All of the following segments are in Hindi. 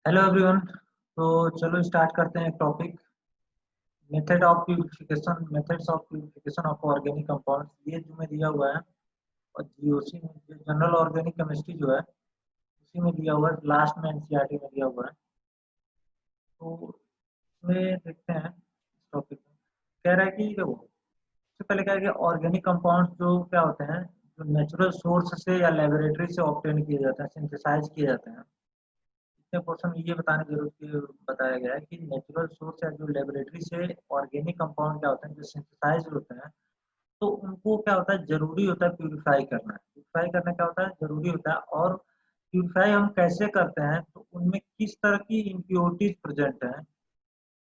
Hello everyone. तो चलो स्टार्ट करते हैं एक topic. Methods of purification of organic compounds, ये तुम्हें दिया हुआ है। और जीओसी में जनरल ऑर्गेनिक केमिस्ट्री जो है उसी में दिया हुआ है, लास्ट में एनसीईआरटी में दिया हुआ है। तो इसमें देखते हैं इस टॉपिक में। कह रहा है कि देखो, सबसे पहले क्या है कि ऑर्गेनिक कंपाउंड्स जो क्या होते हैं, जो नेचुरल सोर्स से या लेबोरेटरी से ऑब्टेन किए जाते हैं, सिंथेसाइज किए जाते हैं। इतने पोर्शन में ये बताने की जरूरत बताया गया है कि नेचुरल सोर्स या जो लेबोरेटरी से ऑर्गेनिक कंपाउंड क्या होते हैं, जो सिंथेसाइज होते हैं, तो उनको क्या होता है, जरूरी होता है प्यूरिफाई करना। प्यूरिफाई करना क्या होता है, जरूरी होता है। और प्यूरिफाई हम कैसे करते हैं, तो उनमें किस तरह की इम्प्योरिटीज प्रेजेंट है,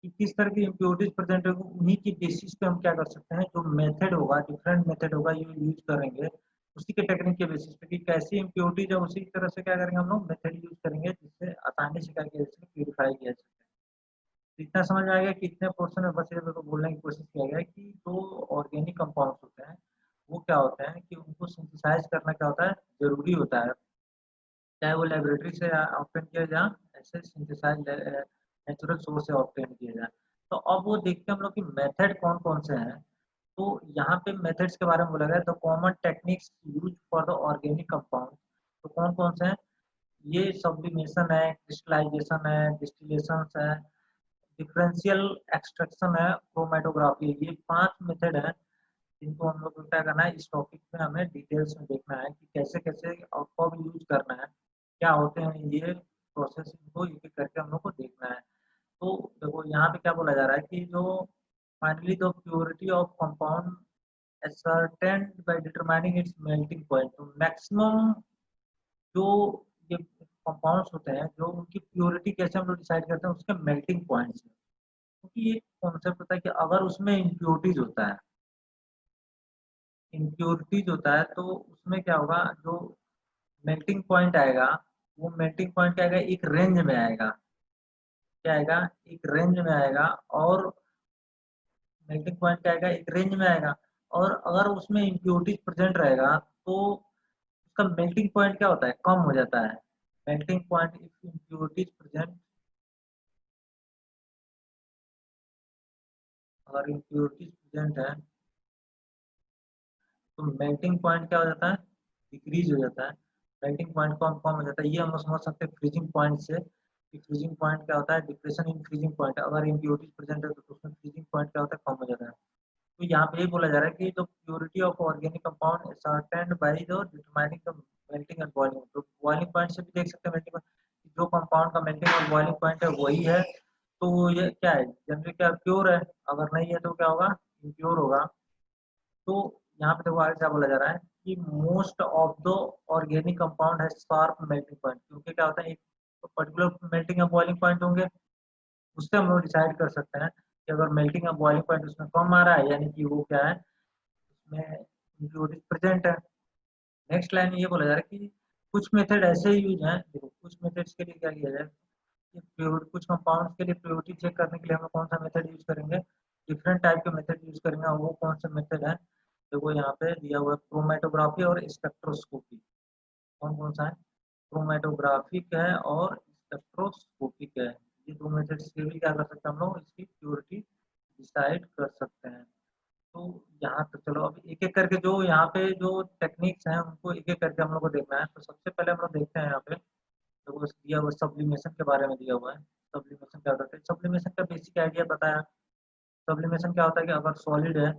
कि किस तरह की इम्प्योरिटीज प्रेजेंट है, उन्हीं की बेसिस पे हम क्या कर सकते हैं, जो मेथड होगा, डिफरेंट मेथड होगा, ये यूज करेंगे उसी के टेक्निक के बेसिस पे कि कैसी इम्प्योरिटीज है, उसी तरह से क्या करेंगे हम लोग, मेथड यूज करेंगे जिससे आसानी से क्या किया जा सके, प्यूरिफाई किया जा सके। तो इतना समझ में आ गया कि इतने पोर्शन में बस ये मेरे को बोलने की कोशिश किया गया है कि जो ऑर्गेनिक कंपाउंड्स होते हैं वो क्या होते हैं, कि उनको सिंथेसाइज करना क्या होता है, जरूरी होता है। चाहे वो लेबोरेटरी से ऑब्टेन किया जाए, ऐसे सिंथेसाइज नेचुरल सोर्स से ऑब्टेन किया जाए। तो अब वो देखते हैं हम लोग कि मेथड कौन कौन से हैं। तो यहाँ पे मेथड्स के बारे में बोला गया, the common techniques use for the organic compound. तो कौन कौन से हैं, ये सब्लिमेशन है, क्रिस्टलाइजेशन है, डिस्टिलेशन है, डिफरेंशियल एक्सट्रैक्शन है, क्रोमेटोग्राफी है। ये 5 मेथड है जिनको हम लोग को क्या करना है, इस टॉपिक में हमें डिटेल्स में देखना है कि कैसे कैसे और कब यूज करना है, क्या होते हैं ये प्रोसेस, इनको एक एक करके हम लोग को देखना है। तो देखो यहाँ पे क्या बोला जा रहा है कि जो finally the purity of compound ascertained by determining its melting point। तो मैक्सिमम जो ये कंपाउंड्स होते हैं, जो उनकी प्योरिटी कैसे हम लोग डिसाइड करते हैं, उसके मेल्टिंग पॉइंट से। क्योंकि ये कॉन्सेप्ट होता है कि अगर उसमें इम्प्योरिटीज होता है, इम्प्योरिटीज होता है तो उसमें क्या होगा, जो मेल्टिंग पॉइंट आएगा, वो मेल्टिंग पॉइंट क्या आएगा, एक रेंज में आएगा। क्या आएगा, एक रेंज में आएगा। और मेल्टिंग पॉइंट क्या आएगा, एक रेंज में आएगा। और अगर उसमें इम्प्योरिटीज प्रेजेंट रहेगा तो उसका मेल्टिंग पॉइंट क्या होता है, कम हो जाता है। Melting point if impurities present, अगर इम्प्योरिटीज प्रेजेंट है तो मेल्टिंग पॉइंट क्या हो जाता है, डिक्रीज हो जाता है। मेल्टिंग पॉइंट कम कम हो जाता है। ये हम लोग समझ सकते हैं फ्रीजिंग पॉइंट से, कि फ्रीजिंग पॉइंट क्या होता है, डिप्रेशन इन फ्रीजिंग पॉइंट। अगर इम्प्योरिटीज प्रेजेंट है तो उसमें फ्रीजिंग पॉइंट क्या होता है, कम हो जाता है। तो यहाँ पे ये बोला जा रहा है कि जो purity of organic compound certain by जो determining the melting and boiling. तो बॉइलिंग पॉइंट से भी देख सकते हैं मेल्टिंग, जो कंपाउंड का मेल्टिंग और बॉइलिंग पॉइंट है वही है, तो ये क्या है, जनरली क्या प्योर है। अगर नहीं है तो क्या होगा, इम्प्योर होगा। तो यहाँ पे देखो आगे क्या बोला जा रहा है कि most of the organic compound है शार्प मेल्टिंग पॉइंट। क्योंकि क्या होता है, एक पर्टिकुलर मेल्टिंग या बॉइलिंग पॉइंट होंगे, उससे हम लोग डिसाइड कर सकते हैं कि अगर मेल्टिंग या बॉइलिंग पॉइंट उसमें कम आ रहा है, यानी कि वो क्या है, उसमें इम्प्योरिटीज प्रेजेंट है। नेक्स्ट लाइन में ये बोला जा रहा है कि कुछ मेथड ऐसे यूज हैं, देखो कुछ मेथड्स के लिए क्या किया जाए कि कुछ कंपाउंड्स के लिए प्योरिटी चेक करने के लिए हम लोग कौन सा मेथड यूज करेंगे, डिफरेंट टाइप के मेथड यूज करेंगे। और वो कौन सा मेथड है, देखो यहाँ पे दिया हुआ है, क्रोमेटोग्राफी और स्पेक्ट्रोस्कोपी। कौन कौन सा है, क्रोमेटोग्राफिक है और स्पेक्ट्रोस्कोपिक है। ये दो मेथड से भी क्या कर सकते हैं, हम लोग इसकी प्योरिटी डिसाइड कर सकते हैं। तो यहाँ पे चलो अब एक एक करके जो यहाँ पे जो टेक्निक्स हैं उनको एक एक करके हम लोग को देखना है। तो सबसे पहले हम लोग देखते हैं यहाँ पे, तो वो दिया हुआ सब्लिमेशन के बारे में दिया हुआ है। सब्लिमेशन क्या होता है, सब्लिमेशन का बेसिक आइडिया बताया। सब्लिमेशन क्या होता है कि अगर सॉलिड है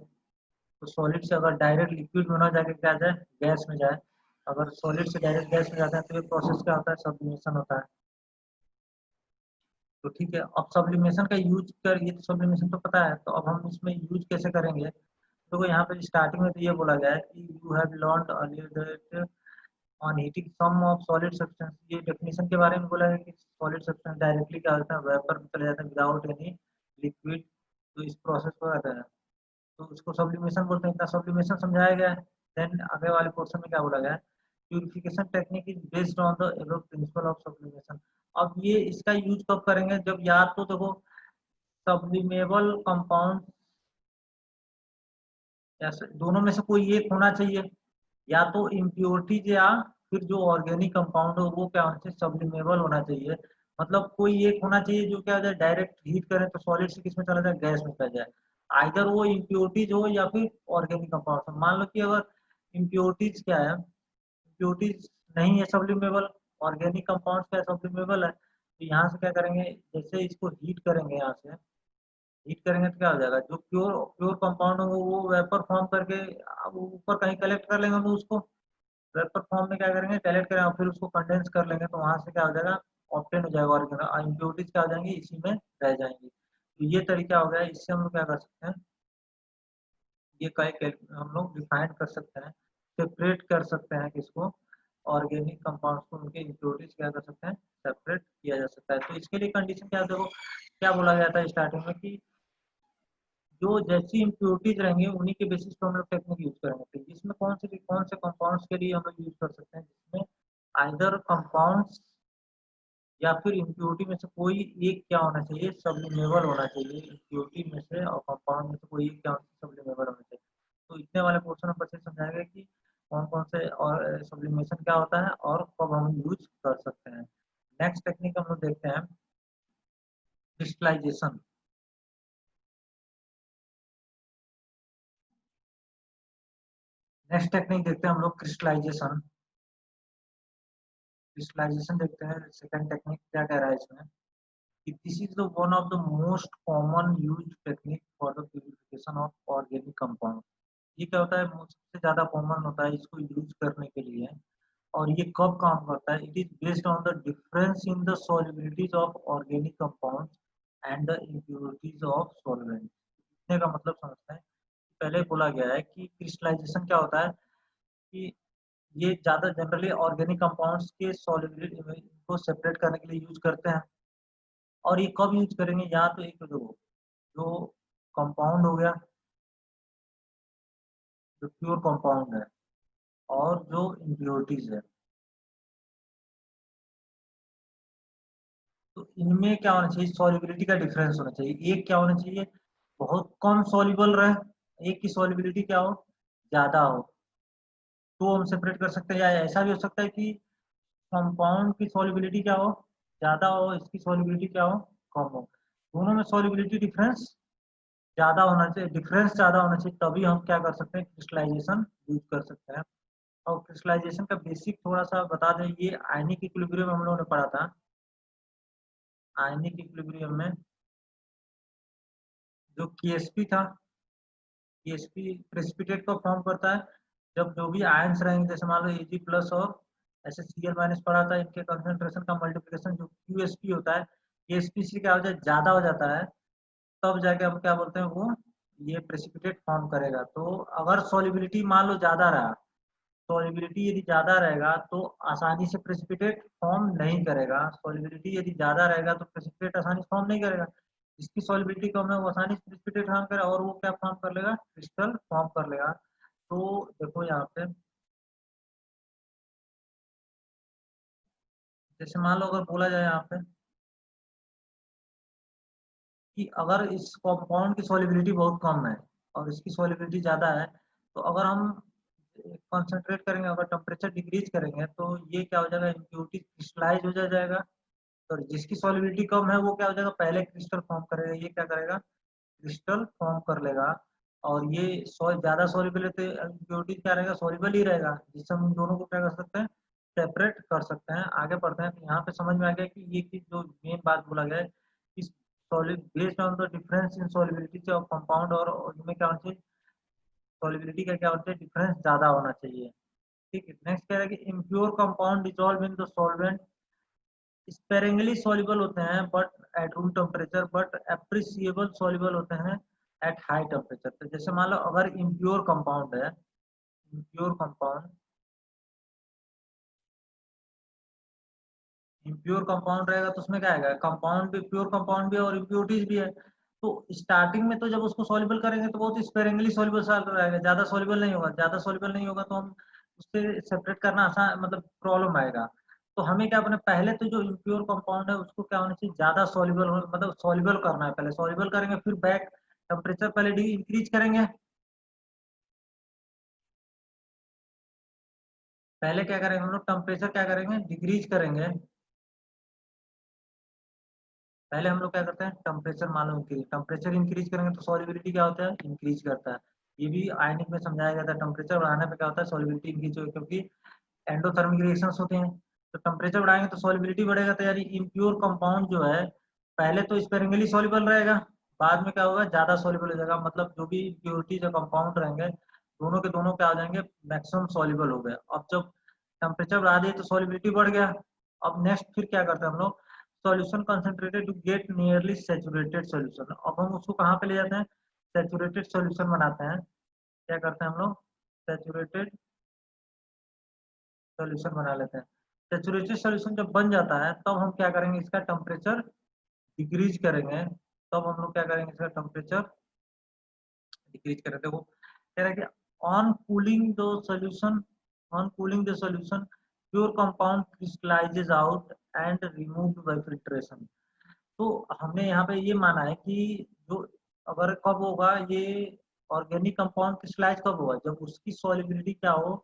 तो सॉलिड से अगर डायरेक्ट लिक्विड में ना जाके क्या जाए, गैस में जाए। अगर सॉलिड से डायरेक्ट गैस में जाता है तो ये प्रोसेस क्या होता है, सब्लिमेशन होता है। तो ठीक है, अब सब्लिमेशन का यूज कर, ये तो सब्लिमेशन तो पता है, तो अब हम इसमें यूज कैसे करेंगे। तो यहाँ पे स्टार्टिंग में तो ये बोला गया है कि you have learned earlier that on heating some of solid substance. ये डेफिनेशन के बारे में बोला है कि सॉलिड सब्सटेंस डायरेक्टली क्या होता है, वेपर में चले जाता है विदाउट एनी लिक्विड। तो इस प्रोसेस को आता है, तो उसको सब्लिमेशन बोलते हैं। इतना सब्लिमेशन समझाया गया है। देन आगे वाले पोर्शन में क्या बोला गया है, purification technique is based on the above principle of sublimation. अब ये इसका यूज कब करेंगे, जब या तो देखो सब्लिमेबल कंपाउंड, या दोनों में से कोई एक होना चाहिए, या तो इम्प्योरिटीज या फिर जो ऑर्गेनिक कंपाउंड हो वो क्या होना चाहिए, सब्लिमेबल होना चाहिए। मतलब कोई एक होना चाहिए जो क्या हो जाए, डायरेक्ट हीट करें तो सॉलिड से किस में चला जाए, गैस में चला जाए। आइदर वो इम्प्योरिटीज हो या फिर ऑर्गेनिक कंपाउंड। मान लो कि अगर इम्प्योरिटीज क्या है, इम्प्योरिटीज नहीं है सब्लिमेबल, ऑर्गेनिक कंपाउंड क्या सब्लिमेबल है, तो यहाँ से क्या करेंगे, जैसे इसको हीट करेंगे, यहाँ से हीट करेंगे तो क्या हो जाएगा, जो प्योर प्योर कंपाउंड होगा वो वेपर फॉर्म करके अब ऊपर कहीं कलेक्ट कर लेंगे हम उसको, वेपर फॉर्म में क्या करेंगे, कलेक्ट करेंगे और फिर उसको कंडेंस कर लेंगे, तो वहां से क्या हो जाएगा, ऑप्टेन हो जाएगा ऑर्गेनिक, इम्प्योरिटीज क्या हो जाएंगी, इसी में रह जाएंगी। तो ये तरीका हो गया, इससे हम लोग क्या कर सकते हैं, ये कई हम लोग डिफाइन कर सकते हैं, सेपरेट कर सकते हैं किसको, ऑर्गेनिक कंपाउंड्स को उनके इम्प्योरिटीज क्या कर सकते हैं, सेपरेट किया जा सकता है। तो इसके लिए कंडीशन क्या, देखो क्या बोला गया था स्टार्टिंग में कि जो जैसी इम्प्योरिटीज रहेंगे उन्हीं के बेसिस पे हम लोग टेक्निक यूज करेंगे। तो इसमें कौन से कंपाउंड्स के लिए हम लोग यूज कर सकते हैं, जिसमें आइदर कंपाउंड्स या फिर इम्प्योरिटी में से कोई एक क्या होना चाहिए, सब्लिमेबल होना चाहिए, इम्प्योरिटी में से और कंपाउंड में से कोई एक क्या होना चाहिए, सब्लिमेबल होना चाहिए। तो इतने वाले पोर्शन में बच्चे समझाएंगे कि कौन कौन से और सब्लिमेशन क्या होता है और कब हम यूज कर सकते हैं। नेक्स्ट टेक्निक हम लोग देखते हैं, क्रिस्टलाइजेशन। नेक्स्ट टेक्निक देखते हैं हम लोग, क्रिस्टलाइजेशन। क्रिस्टलाइजेशन देखते हैं, सेकंड टेक्निक क्या कह रहा है इसमें, कि this is the one of the most common used technique for the purification of organic compound. ये क्या होता है, सबसे ज्यादा कॉमन होता है इसको यूज करने के लिए। और ये कब काम करता है, it is based on the difference in the solubilities of organic compound and the impurities of solvent. इतने का मतलब समझते हैं। पहले बोला गया है कि क्रिस्टलाइजेशन क्या होता है, कि ये ज्यादा जनरली ऑर्गेनिक कंपाउंड्स के सॉल्युबिलिटी को सेपरेट करने के लिए यूज करते हैं। और ये कब यूज करेंगे, या तो एक जो कंपाउंड हो गया, जो प्योर कंपाउंड है, और जो इम्प्योरिटीज है, तो इनमें क्या होना चाहिए, सॉल्युबिलिटी का डिफरेंस होना चाहिए। एक क्या होना चाहिए, बहुत कम सॉल्युबल रहे, एक की सॉल्युबिलिटी क्या हो, ज्यादा हो, तो हम सेपरेट कर सकते हैं। या ऐसा भी हो सकता है कि कंपाउंड की सॉल्युबिलिटी क्या हो, ज्यादा हो, इसकी सॉल्युबिलिटी क्या हो, कम हो, दोनों में सॉल्युबिलिटी डिफरेंस ज्यादा होना चाहिए, डिफरेंस ज्यादा होना चाहिए, तभी हम क्या कर सकते हैं, क्रिस्टलाइजेशन यूज कर सकते हैं। और क्रिस्टलाइजेशन का बेसिक थोड़ा सा बता दें, ये आयनिक इक्विलिब्रियम हम लोगों ने पढ़ा था। आयनिक इक्विलिब्रियम में जो केएसपी था, केएसपी प्रेसिपिटेट को फॉर्म करता है जब जो भी आयंस रहेंगे, जैसे मान लो Ag प्लस और ऐसे Cl माइनस पढ़ा था, इनके कंसंट्रेशन का मल्टीप्लिकेशन जो QSP होता है, केएसपी से क्या हो जाए, ज्यादा हो जाता है, तब जाके हम क्या बोलते हैं, वो ये प्रेसिपिटेट फॉर्म करेगा। तो अगर सॉल्युबिलिटी मान लो ज्यादा रहा, सॉल्युबिलिटी यदि ज्यादा रहेगा तो आसानी से प्रेसिपिटेट फॉर्म नहीं करेगा, सॉल्युबिलिटी यदि ज्यादा रहेगा तो प्रेसिपिटेट आसानी से फॉर्म नहीं करेगा। जिसकी सॉल्युबिलिटी कम है वो आसानी से प्रेसिपिटेट फॉर्म करेगा, और वो क्या फॉर्म कर लेगा, क्रिस्टल फॉर्म कर लेगा। तो देखो यहाँ पे, जैसे मान लो अगर बोला जाए यहाँ पे कि अगर इस कंपाउंड की सॉल्युबिलिटी बहुत कम है और इसकी सॉल्युबिलिटी ज्यादा है, तो अगर हम कंसंट्रेट करेंगे, अगर टेम्परेचर डिक्रीज करेंगे, तो ये क्या हो जाएगा, इम्प्योरिटी क्रिस्टलाइज हो जाएगा। तो जिसकी सॉल्युबिलिटी कम है वो क्या हो जाएगा, पहले क्रिस्टल फॉर्म करेगा, ये क्या करेगा, क्रिस्टल फॉर्म कर लेगा। और ये ज्यादा सॉल्युबल है तो इम्प्योरिटी क्या रहेगा, सॉल्युबल ही रहेगा, जिससे हम इन दोनों को क्या कर सकते हैं, सेपरेट कर सकते हैं। आगे बढ़ते हैं, तो यहाँ पे समझ में आ गया कि ये की जो मेन बात बोला गया है, इस solid based on the difference in solubility of compound, और इनमें क्या होना चाहिए, सॉल्युबिलिटी का क्या होना चाहिए, डिफरेंस ज्यादा होना चाहिए। ठीक है, नेक्स्ट कह रहा है कि impure compound dissolve in the solvent sparingly soluble होते हैं but at room temperature, but appreciable soluble होते हैं एट हाई टेम्परेचर। तो जैसे मान लो अगर इम्प्योर कंपाउंड है, इम्प्योर कंपाउंड, इम्प्योर कंपाउंड रहेगा तो उसमें क्या आएगा, कंपाउंड भी प्योर कंपाउंड भी है और इम्प्योरिटीज भी है। तो स्टार्टिंग में तो जब उसको सॉल्युबल करेंगे तो बहुत स्पेरिंगली सॉल्युबल रहेगा, ज्यादा सॉल्युबल नहीं होगा, ज्यादा सॉल्युबल नहीं होगा तो हम उससे सेपरेट करना आसान, मतलब प्रॉब्लम आएगा। तो हमें क्या, अपने पहले तो जो इम्प्योर कंपाउंड है उसको क्या होना चाहिए, ज्यादा सॉल्युबल हो, मतलब सॉल्युबल करना है, पहले सॉल्युबल करेंगे, फिर बैक टेम्परेचर पहले इंक्रीज करेंगे। पहले क्या करेंगे हम लोग, टेम्परेचर क्या करेंगे, डिक्रीज करेंगे, पहले हम लोग क्या करते हैं, टेम्परेचर मान लो इंक्रीज, टेम्परेचर इंक्रीज करेंगे तो सॉल्युबिलिटी क्या होता है, इंक्रीज करता है। ये भी आयनिक में समझाया गया था, टेम्परेचर बढ़ाने पे क्या होता है, सॉल्युबिलिटी इंक्रीज होगी, क्योंकि एंडोथर्मिक रिएक्शंस होते हैं। तो टेम्परेचर बढ़ाएंगे तो सॉल्युबिलिटी बढ़ेगा, तो यानी इम्प्योर कंपाउंड जो है पहले तो स्पेरिंगली सॉल्युबल रहेगा, बाद में क्या होगा, ज्यादा सॉल्युबल हो जाएगा, मतलब जो भी इम्प्योरिटी जो कंपाउंड रहेंगे दोनों के दोनों क्या हो जाएंगे, मैक्सिमम सॉल्युबल हो गए। अब जब टेम्परेचर बढ़ा दिए तो सॉल्युबिलिटी बढ़ गया। अब नेक्स्ट फिर क्या करते हैं हम लोग, solution concentrated to get nearly saturated solution. अब हम उसको कहाँ पे ले जाते हैं, सैचुरेटेड सॉल्यूशन बनाते हैं। क्या करते हैं हम लोग, सैचुरेटेड सॉल्यूशन बना लेते हैं। सैचुरेटेड सॉल्यूशन जब बन जाता है तब हम क्या करेंगे, इसका टेम्परेचर डिक्रीज करेंगे। तब हम लोग क्या करेंगे, इसका टेम्परेचर डिक्रीज करेंगे। वो कह रहा है कि on cooling the solution, on cooling the solution pure compound crystallises out and removed by filtration. तो हमने यहाँ पे ये माना है कि जो अगर कब होगा ये ऑर्गेनिक कंपाउंड क्रिस्टलाइज कब होगा, जब उसकी सॉल्युबिलिटी क्या हो,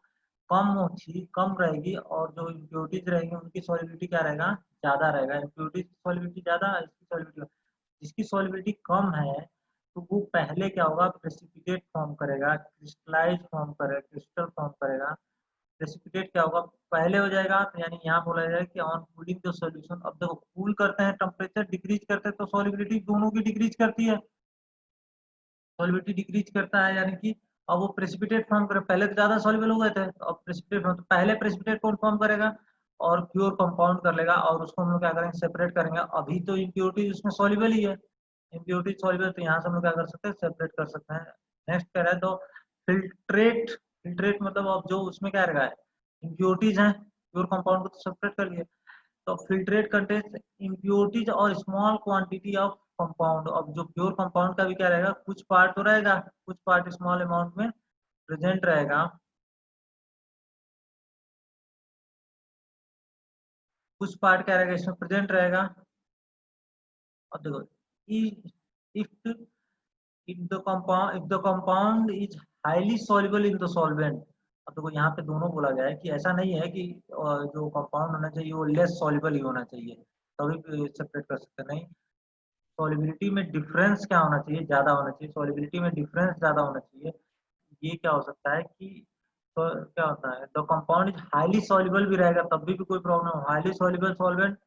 कम होगी, कम रहेगी, और जो इम्प्योरिटीज रहेंगी उनकी सॉल्युबिलिटी क्या रहेगा, ज्यादा रहेगा। इम्प्योरिटीज सॉल्युबिलिटी ज्यादा, इसकी सॉल्युबिलिटी, जिसकी सॉल्युबिलिटी कम है तो वो पहले क्या होगा, प्रेसिपिटेट फॉर्म करेगा, क्रिस्टलाइज फॉर्म करेगा, क्रिस्टल फॉर्म करेगा। प्रेसिपिटेट क्या होगा, पहले हो जाएगा, तो यानी यहाँ बोला जाएगा कि ऑन कूलिंग द सॉल्यूशन। अब देखो कूल करते हैं, टेम्परेचर डिक्रीज करते हैं तो सॉल्युबिलिटी दोनों की डिक्रीज करती है, सॉल्युबिलिटी डिक्रीज करता है, यानी कि अब वो प्रेसिपिटेट फॉर्म करे, पहले तो ज्यादा सॉल्युबल हो गए थे, तो अब प्रेसिपिटेट फॉर्म, तो पहले प्रेसिपिटेट कौन फॉर्म करेगा, और प्योर कंपाउंड कर लेगा, और उसको हम लोग क्या करेंगे, सेपरेट करेंगे। अभी तो इम्प्योरिटी उसमें सॉल्युबल ही है, इम्प्योरिटी सॉल्युबल, तो यहाँ से हम लोग क्या कर सकते हैं, सेपरेट कर सकते हैं। नेक्स्ट कह रहा है तो फिल्ट्रेट, फिल्ट्रेट मतलब अब जो उसमें क्या रहेगा, इम्प्योरिटीज हैं, प्योर कंपाउंड को तो सेपरेट कर लिए, तो फिल्ट्रेट कंटेन्स इम्प्योरिटीज और स्मॉल क्वांटिटी ऑफ कंपाउंड। अब जो प्योर कंपाउंड का भी क्या रहेगा, कुछ पार्ट तो रहेगा, कुछ पार्ट स्मॉल अमाउंट में प्रेजेंट रहेगा, कुछ पार्ट क्या रहेगा इसमें प्रेजेंट रहेगा। और देखो, if if the compound is highly soluble in the solvent। अब देखो यहाँ पे दोनों बोला गया है कि ऐसा नहीं है कि जो कंपाउंड होना चाहिए वो लेस सॉल्युबल ही होना चाहिए तभी सेपरेट कर सकते हैं, नहीं, सॉल्युबिलिटी में डिफरेंस क्या होना चाहिए, ज्यादा होना चाहिए, सॉल्युबिलिटी में डिफरेंस ज्यादा होना चाहिए। ये क्या हो सकता है कि, तो क्या होता है, the compound is highly soluble भी रहेगा तब भी कोई प्रॉब्लम, हाईली सॉल्युबल सॉल्वेंट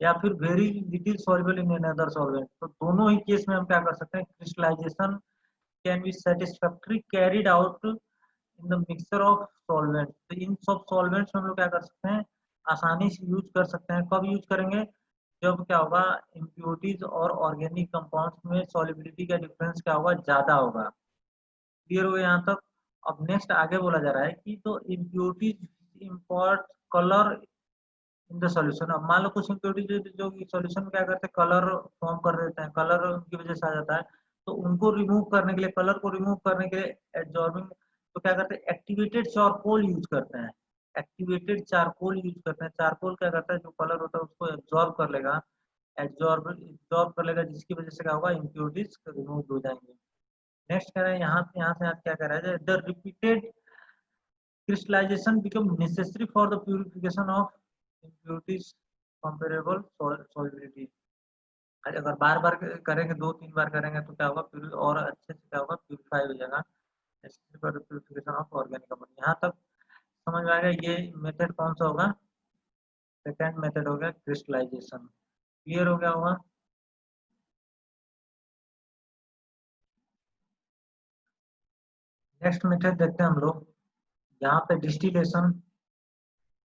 या फिर very little soluble in another solvent, तो दोनों ही केस में हम क्या कर सकते हैं, crystallisation can be satisfactory carried out in the mixture of solvent. तो इन सब सॉल्वेंट्स में हम लोग क्या कर सकते हैं, आसानी से यूज कर सकते हैं। कब यूज करेंगे, जब क्या होगा, इम्प्योरिटीज और ऑर्गेनिक कंपाउंड्स में सॉल्युबिलिटी का डिफरेंस क्या होगा, ज्यादा होगा। क्लियर हो गया यहाँ तक। अब नेक्स्ट आगे बोला जा रहा है कि तो impurities import colour in the solution. अब मान लो कुछ इम्प्योरिटीज जो सॉल्यूशन में क्या करते हैं, कलर फॉर्म कर देते हैं, कलर की वजह से आ जाता है, तो उनको रिमूव करने के लिए, कलर को रिमूव करने के लिए एब्जॉर्बिंग, तो क्या करते हैं, एक्टिवेटेड चारकोल यूज करते हैं, एक्टिवेटेड चारकोल यूज करते हैं। चारकोल क्या करता है, जो कलर होता है उसको एब्जॉर्ब कर लेगा, एब्जॉर्ब कर लेगा, जिसकी वजह से क्या होगा, इम्प्योरिटीज रिमूव हो जाएंगे। नेक्स्ट कह रहे हैं यहाँ से क्या कह रहा है, the repeated crystallization become necessary for the purification of impurities comparable solubility। अगर बार बार करेंगे, दो तीन बार करेंगे तो क्या होगा, और अच्छे से क्या होगा, प्यूरिफाई हो जाएगा, for purification of organic compound. यहाँ तक समझ में आएगा। ये मेथड कौन सा होगा, सेकेंड मेथड हो गया क्रिस्टलाइजेशन। क्लियर हो गया होगा। नेक्स्ट मेथड देखते हैं हम लोग, यहाँ पे डिस्टिलेशन।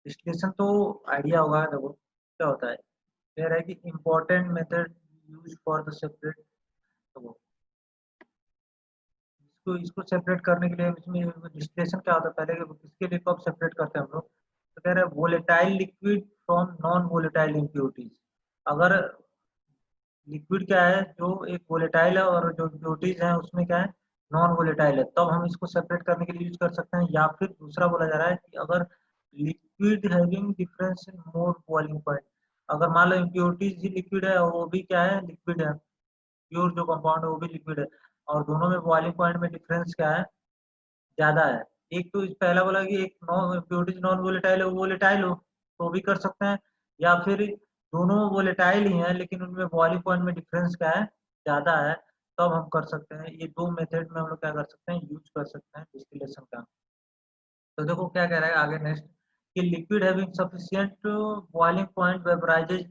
डिस्टिलेशन तो आइडिया होगा, देखो क्या होता है, कह रहा है कि important method use for the separate, तो इसको इसको सेपरेट करने के लिए इसमें डिस्टिलेशन क्या होता है, पहले इसके लिए कब सेपरेट करते हैं हम लोग, तो कह रहे हैं volatile liquid from non volatile impurities. अगर लिक्विड क्या है, जो एक वोलेटाइल है, और जो इम्प्योरिटीज है उसमें क्या है, नॉन वोलेटाइल है, तब हम इसको सेपरेट करने के लिए यूज कर सकते हैं। या फिर दूसरा बोला जा रहा है कि अगर liquid having difference in more boiling point, अगर मान लो इम्प्योरिटीज ही लिक्विड है और वो भी क्या है, लिक्विड है, प्योर जो कंपाउंड है वो भी लिक्विड है, और दोनों में बॉइलिंग पॉइंट में डिफरेंस क्या है, ज्यादा है। एक तो इस पहला बोला कि एक नॉन इम्प्योरिटीज नॉन वोलेटाइल है, वो वोलेटाइल हो तो भी कर सकते हैं, या फिर दोनों वोलेटाइल ही हैं, लेकिन उनमें बॉइलिंग पॉइंट में डिफरेंस क्या है, ज़्यादा है, तब हम कर सकते हैं ये दो मेथड में हम लोग क्या कर सकते हैं, यूज कर सकते हैं डिस्टिलेशन का। तो देखो क्या कह रहा है आगे नेक्स्ट, कि liquid having sufficient boiling point vaporises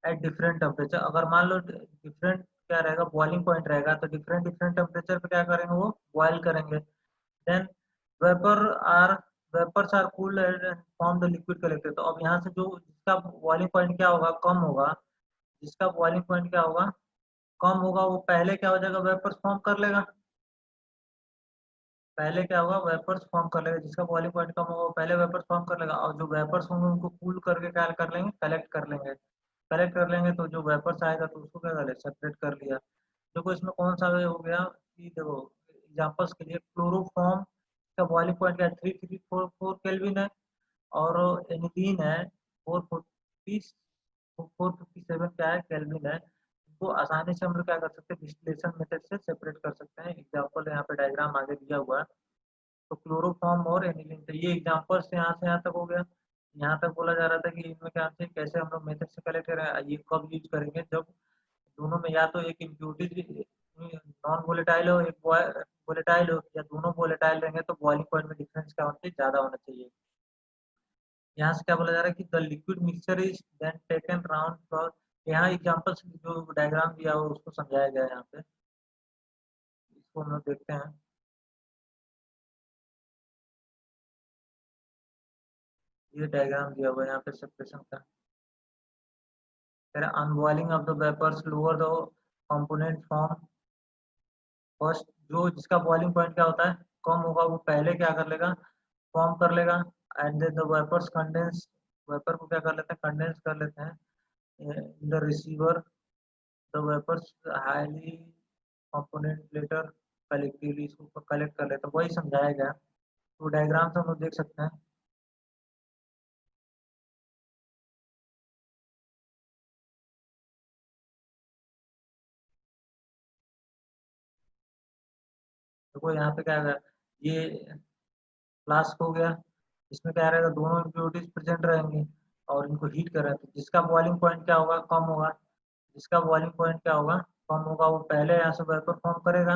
at different temperature. अगर मान लो डिफरेंट क्या रहेगा, बॉइलिंग पॉइंट रहेगा, तो डिफरेंट डिफरेंट टेम्परेचर पे क्या करेंगे, वो बॉयल करेंगे। Then vapour or vapours are cooled and form the liquid collected. तो अब यहाँ से जो जिसका बॉइलिंग पॉइंट क्या होगा, कम होगा, जिसका बॉइलिंग पॉइंट क्या होगा, कम होगा, वो पहले क्या हो जाएगा, वेपर्स फॉर्म कर लेगा। पहले क्या होगा, वेपर्स फॉर्म कर लेगा, जिसका बॉइलिंग पॉइंट कम होगा वो पहले वेपर्स फॉर्म कर लेगा, और जो वेपर्स होंगे उनको कूल करके क्या कर लेंगे, कलेक्ट कर लेंगे। कलेक्ट कर लेंगे तो जो वेपर्स आएगा तो उसको क्या कर ले, सेपरेट कर लिया। देखो इसमें कौन सा वे हो गया कि देखो एग्जांपल्स के लिए क्लोरोफॉर्म का बॉइलिंग पॉइंट क्या है, 3344 केल्विन है, और एनिलीन है 457 क्या है, केल्विन है। इनको आसानी से हम लोग क्या कर सकते हैं, डिस्टिलेशन मेथड से सेपरेट कर सकते हैं। एग्जाम्पल यहाँ पे डायग्राम आगे दिया हुआ है। तो क्लोरोफॉर्म और एनिलीन, तो ये एग्जाम्पल से यहाँ तक हो गया। यहाँ तक बोला जा रहा था कि इनमें क्या से कैसे हम लोग मेथड से कलेक्ट करें, ये कब यूज करेंगे, जब दोनों में या तो एक इम्प्योरिटी नॉन वोलेटाइल हो, एक वोलेटाइल हो, या दोनों वोलेटाइल रहेंगे तो बॉइलिंग पॉइंट में डिफरेंस क्या होना चाहिए, ज्यादा होना चाहिए। यहाँ से क्या बोला जा रहा है कि the liquid mixture is then taken round for, यहाँ एग्जाम्पल्स जो डायग्राम दिया हुआ उसको समझाया गया है यहाँ पे, इसको हम लोग देखते हैं। ये डायग्राम दिया हुआ है यहाँ पे सेपरेशन का। On boiling of the vapours lower the component form first, जो जिसका बॉइलिंग पॉइंट क्या होता है, कम होगा, वो पहले क्या कर लेगा, फॉर्म कर लेगा। And then the vapours condense, vapour को क्या कर लेते हैं, कंडेंस कर लेते हैं in the receiver. The vapours highly component later collectively, इसको कलेक्ट कर लेते हैं, वही समझाया गया। तो डायग्राम से हम लोग देख सकते हैं। देखो यहाँ पे क्या है, ये फ्लास्क हो गया, इसमें क्या रहेगा, दोनों इम्प्योरिटीज प्रेजेंट रहेंगी और इनको हीट कर रहे हैं, तो जिसका बॉइलिंग पॉइंट क्या होगा, कम होगा, जिसका बॉइलिंग पॉइंट क्या होगा, कम होगा, वो पहले यहाँ से वेपर फॉर्म करेगा।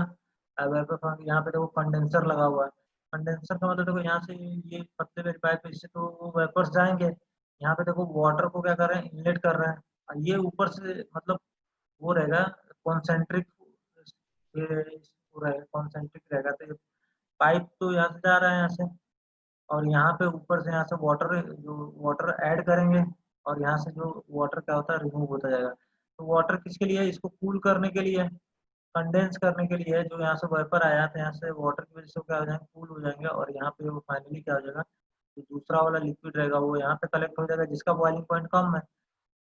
वेपर फॉर्म, यहाँ पे देखो कंडेंसर लगा हुआ है। कंडेंसर का मतलब देखो यहाँ से ये पतले मेरी पाइप, इससे तो वो वेपर्स जाएंगे। यहाँ पे देखो वाटर को क्या कर रहे हैं, इनलेट कर रहे हैं, और ये ऊपर से मतलब वो रहेगा कॉन्सेंट्रिक, ये पूरा कॉन्सेंट्रिक रहेगा। तो ये पाइप तो यहाँ से जा रहा है यहाँ से, और यहाँ पे ऊपर से यहाँ से वाटर, जो वाटर ऐड करेंगे, और यहाँ से जो वाटर क्या होता है, रिमूव होता जाएगा। तो वाटर किसके लिए है, इसको कूल करने के लिए, कंडेंस करने के लिए है। जो यहाँ से वेपर आया था, यहाँ से वाटर की वजह से क्या हो जाएंगे, कूल हो जाएंगे, और यहाँ पे वो फाइनली क्या हो जाएगा, जो दूसरा वाला लिक्विड रहेगा वो यहाँ पे कलेक्ट हो जाएगा, जिसका बॉइलिंग पॉइंट कम है,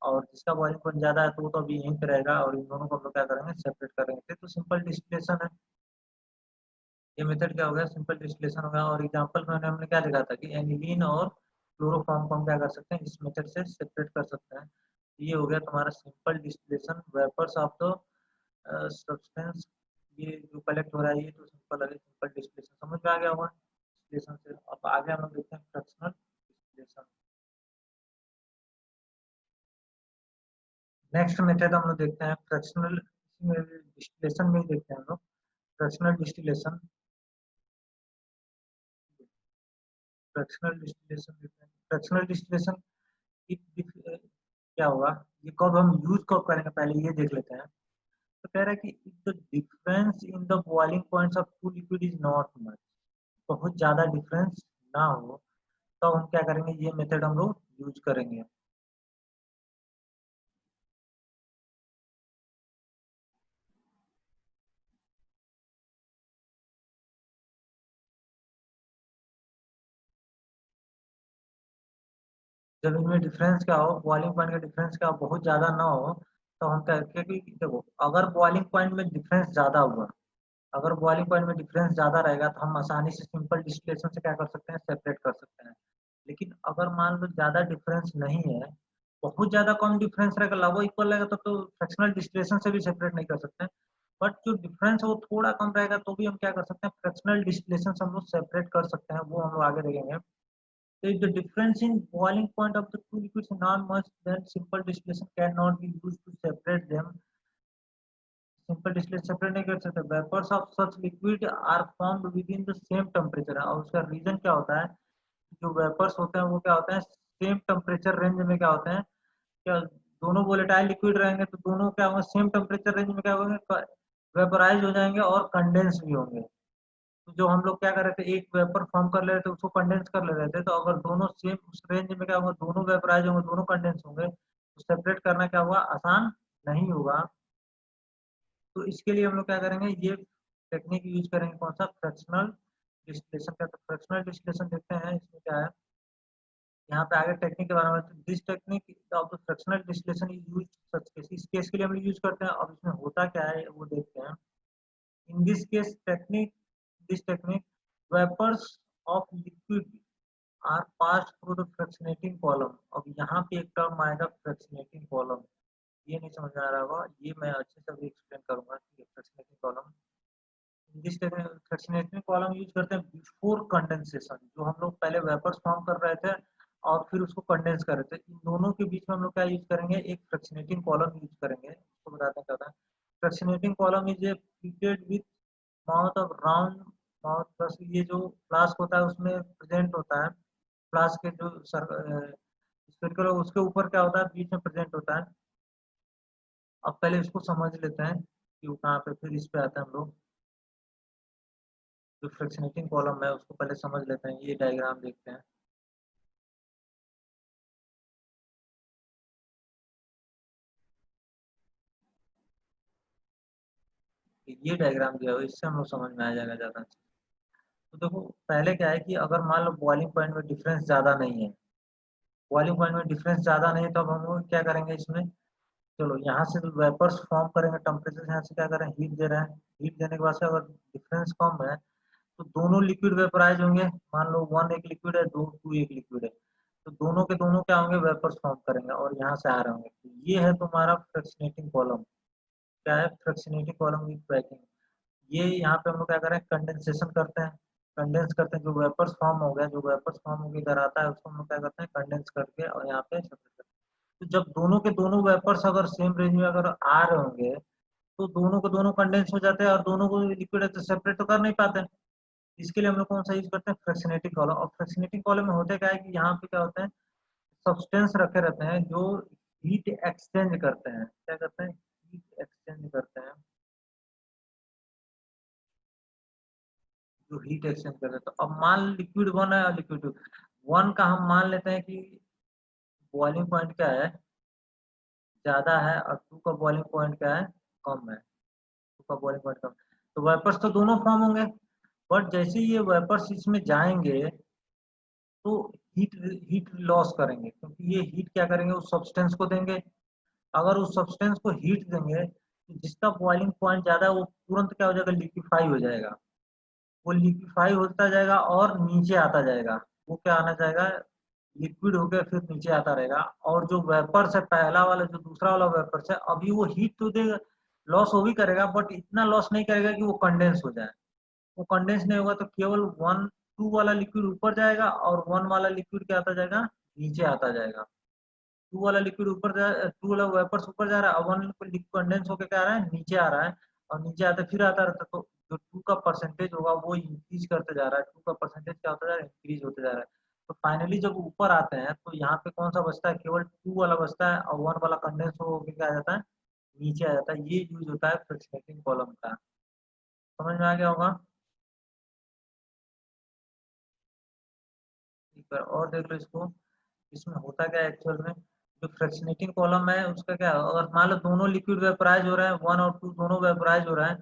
और जिसका बॉइलिंग पॉइंट ज्यादा है तो वो तो अभी यहीं पे रहेगा, और इन दोनों को हम लोग क्या करेंगे, सेपरेट करेंगे। तो सिंपल डिस्टिलेशन है, ये मेथड क्या हो गया, सिंपल डिस्टिलेशन हो गया। और एग्जांपल में हमने क्या लिखा था कि एनिलीन और क्लोरोफॉर्म को हम क्या कर सकते हैं, इस मेथड से सेपरेट कर सकते हैं। ये हो गया तुम्हारा simple distillation, vapours of the substance, ये जो कलेक्ट हो रहा है, ये तो सिंपल है, सिंपल डिस्टिलेशन समझ में आ गया होगा डिस्टिलेशन से। अब आगे हम लोग देखते हैं फ्रैक्शनल डिस्टिलेशन। नेक्स्ट मेथड हम लोग देखते हैं फ्रैक्शनल डिस्टिलेशन में ही देखते हैं हम लोग फ्रैक्शनल डिस्टिलेशन। फ्रैक्शनल डिस्टिलेशन देखते हैं, फ्रैक्शनल डिस्टिलेशन क्या होगा, ये कब हम यूज कब करेंगे, पहले ये देख लेते हैं। तो कह रहा है कि if the difference in the boiling points of two liquid is not much, बहुत ज्यादा डिफरेंस ना हो, तो हम क्या करेंगे, ये मेथड हम लोग यूज करेंगे। जब इनमें डिफरेंस क्या हो, बॉइलिंग पॉइंट का डिफरेंस क्या हो, बहुत ज्यादा ना हो, तो हम क्या, क्योंकि देखो अगर बॉइलिंग पॉइंट में डिफरेंस ज्यादा हुआ, अगर बॉइलिंग पॉइंट में डिफरेंस ज्यादा रहेगा तो हम आसानी से सिंपल डिस्टिलेशन से क्या कर सकते हैं, सेपरेट कर सकते हैं। लेकिन अगर मान लो ज्यादा डिफरेंस नहीं है, बहुत ज्यादा कम डिफरेंस रहेगा, लगभग इक्वल रहेगा, तो फ्रैक्शनल डिस्टिलेशन से भी सेपरेट नहीं कर सकते हैं। बट जो डिफरेंस है वो थोड़ा कम रहेगा, तो भी हम क्या कर सकते हैं, फ्रैक्शनल डिस्टिलेशन से हम लोग सेपरेट कर सकते हैं, वो हम लोग आगे देखेंगे। So if the difference in boiling point of the two liquids is not much, then simple distillation cannot be used to separate them. Simple distillation separate नहीं कर सकते. Vapours of such liquid are formed within the same temperature. और उसका रीजन क्या होता है, जो वेपर्स होते हैं वो क्या होते हैं, सेम टेम्परेचर रेंज में क्या होते हैं, क्या दोनों वोलेटाइल लिक्विड रहेंगे तो दोनों क्या होंगे, सेम टेम्परेचर रेंज में क्या होंगे, वेपराइज हो जाएंगे और कंडेंस भी होंगे. तो जो हम लोग क्या कर रहे थे, एक वेपर फॉर्म कर ले रहे थे उसको कंडेंस कर ले रहे थे, तो अगर दोनों सेम उस रेंज में क्या होगा, दोनों वेपराइज होंगे, दोनों कंडेंस होंगे, तो सेपरेट करना क्या होगा, आसान नहीं होगा. तो इसके लिए हम लोग क्या करेंगे, ये टेक्निक यूज करेंगे, कौन सा, फ्रैक्शनल डिस्टिलेशन का. तो फ्रैक्शनल डिस्टिलेशन देखते हैं इसमें क्या है. यहाँ पे आगे टेक्निक के बारे में, this technique of the fractional distillation is used such case. इस केस के लिए हम यूज करते हैं. अब इसमें होता क्या है वो देखते हैं. In this case technique, this technique, vapours of liquid are pass through the fractionating column. अब यहाँ पे एक टर्म आएगा फ्रैक्शनेटिंग कॉलम, ये नहीं समझ में आ रहा होगा, ये मैं अच्छे से अभी एक्सप्लेन करूंगा कि फ्रैक्शनेटिंग कॉलम. जिस फ्रैक्शनेटिंग कॉलम यूज करते हैं बिफोर कंडेंसेशन, जो हम लोग पहले वेपर्स फॉर्म कर रहे थे और फिर उसको कंडेंस कर रहे थे, इन दोनों के बीच में हम लोग क्या यूज करेंगे, एक फ्रैक्शनेटिंग कॉलम यूज करेंगे. उसको बताते हैं क्या. Fractionating column is a prepaid with mouth of round mouth, plus ये जो फ्लास्क होता है उसमें प्रेजेंट होता है, फ्लास्क के जो सर्कल उसके ऊपर क्या होता है, बीच में प्रेजेंट होता है. अब पहले इसको समझ लेते हैं कि वो कहाँ पे, फिर इस पे आते हैं हम लोग. जो फ्रैक्शनेटिंग कॉलम है उसको पहले समझ लेते हैं, ये डायग्राम देखते हैं. ये डायग्राम दिया हुआ है, इससे हम लोग समझ में आ जाएगा ज़्यादा. तो देखो पहले क्या है कि अगर मान लो बॉइलिंग पॉइंट में डिफरेंस ज़्यादा नहीं है, बॉइलिंग पॉइंट में डिफरेंस ज़्यादा नहीं है, तो अब हम लोग क्या करेंगे इसमें, चलो यहाँ से वेपर्स फॉर्म करेंगे, टेम्परेचर यहाँ से क्या करें, हीट दे रहे हैं. हीट देने के बाद से अगर डिफरेंस कम है तो दोनों लिक्विड वेपराइज होंगे. मान लो वन एक लिक्विड है, दो टू एक लिक्विड है, तो दोनों के दोनों क्या होंगे, वेपर्स फॉर्म करेंगे और यहाँ से आ रहे होंगे. तो ये है तुम्हारा फ्रैक्शनेटिंग कॉलम. क्या है, फ्रैक्शनेटिंग कॉलम विद ब्रेकिंग. ये यहाँ पे हम लोग क्या करें, कंडेंसेशन करते हैं, कंडेंस करते हैं. जो वेपर्स फॉर्म हो गया, जो वेपर्स फॉर्म होकर इधर आता है उसको हम लोग क्या करते हैं, कंडेंस करके और यहाँ पे सेपरेट करते हैं. तो जब दोनों के दोनों वेपर्स अगर सेम रेंज में अगर आ रहे होंगे तो दोनों के दोनों कंडेंस हो जाते हैं और दोनों को लिक्विड सेपरेट तो कर नहीं पाते. इसके लिए हम लोग कौन सा यूज करते हैं, फ्रैक्शनेटिंग कॉलम. और फ्रैक्शनेटिंग कॉलम में होते क्या है कि यहाँ पे क्या होते हैं, सब्सटेंस रखे रहते हैं जो हीट एक्सचेंज करते हैं. क्या करते हैं, हीट एक्सचेंज करते हैं, जो हीट एक्सचेंज करते हैं. तो अब मान लिक्विड वन है और लिक्विड टू. वन का हम मान लेते हैं कि बॉइलिंग पॉइंट क्या है, ज्यादा है, और टू का बॉइलिंग पॉइंट क्या है, कम है. टू का बॉइलिंग पॉइंट कम. तो वेपर्स तो दोनों फॉर्म होंगे, बट जैसे ये वेपर्स इसमें जाएंगे तो हीट हीट लॉस करेंगे, क्योंकि ये हीट क्या करेंगे, उस सब्सटेंस को देंगे. अगर उस सब्सटेंस को हीट देंगे तो जिसका बॉइलिंग पॉइंट ज्यादा है वो तुरंत क्या हो जाएगा, लिक्विफाई हो जाएगा. वो लिक्विफाई होता जाएगा और नीचे आता जाएगा. वो क्या आना जाएगा, लिक्विड होकर फिर नीचे आता रहेगा. और जो वेपर्स है, पहला वाला जो दूसरा वाला वेपर्स है, अभी वो हीट तो देगा, लॉस वो भी करेगा, बट इतना लॉस नहीं करेगा कि वो कंडेंस हो जाए. वो कंडेंस नहीं होगा तो केवल वन टू वाला लिक्विड ऊपर जाएगा और वन वाला लिक्विड क्या आता जाएगा, नीचे आता जाएगा. टू वाला लिक्विड ऊपर जा, टू वाला वेपर्स ऊपर जा रहा है और वन लिक्विड कंडेंस होकर क्या आ रहा है, नीचे आ रहा है. और नीचे आते फिर आता रहता है. तो जो टू का परसेंटेज होगा वो इंक्रीज करते जा रहा है. टू का परसेंटेज क्या होता जा रहा है, इंक्रीज होते जा रहा है. तो फाइनली जब ऊपर आते हैं तो यहाँ पे कौन सा बचता है, केवल टू वाला बचता है और वन वाला कंडेंस होकर क्या आ जाता है, नीचे आ जाता है. ये यूज होता है फ्रैक्शनेटिंग कॉलम का. समझ में आ गया होगा. एक बार और देख लो इसको. इसमें होता क्या है एक्चुअल में, जो फ्रैक्शनेटिंग कॉलम है उसका क्या है, अगर मान लो दोनों लिक्विड वेपराइज हो रहे हैं, वन और टू दोनों वेपराइज हो रहे हैं,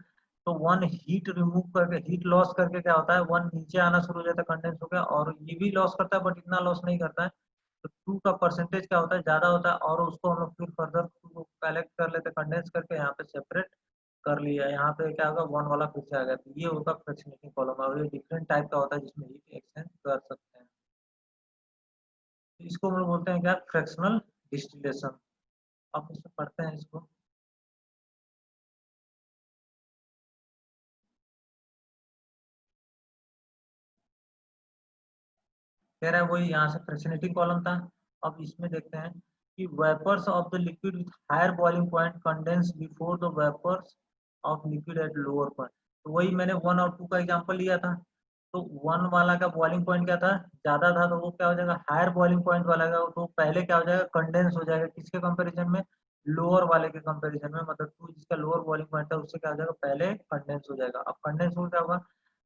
तो वन हीट रिमूव करके, हीट लॉस करके क्या होता है, वन नीचे आना शुरू हो जाता है, कंडेंस हो गया. और ये भी लॉस करता है बट इतना लॉस नहीं करता है. तो टू का परसेंटेज क्या होता है, ज्यादा होता है, और उसको हम लोग फिर फर्दर टू को कलेक्ट कर लेते हैं, कंडेंस करके यहाँ पे सेपरेट कर लिया. यहाँ पे क्या होगा, वन वाला फिर से आ गया. तो ये होगा फ्रैक्शनेटिंग कॉलम. और ये डिफरेंट टाइप का होता है जिसमें हीट एक्सचेंज कर सकते हैं. इसको हम लोग बोलते हैं क्या, फ्रैक्शनल डिस्टिलेशन. अब इसमें पढ़ते हैं इसको. कह रहा है वही यहाँ से फ्रैक्शनेटिंग कॉलम था। अब इसमें देखते हैं कि vapours of the liquid with higher boiling point condense before the vapours of liquid at lower point. तो वही मैंने 1 और 2 का एग्जांपल लिया था। तो 1 वाला का बॉइलिंग पॉइंट क्या था, ज्यादा था, तो वो क्या हो जाएगा, हायर बॉइलिंग पॉइंट वाला का तो पहले क्या हो जाएगा, कंडेंस हो जाएगा। किसके कंपेरिजन में, लोअर वाले के कंपेरिजन में, मतलब 2 जिसका लोअर बॉइलिंग पॉइंट है उससे क्या हो जाएगा, पहले कंडेंस हो जाएगा। अब कंडेंस हो क्या होगा,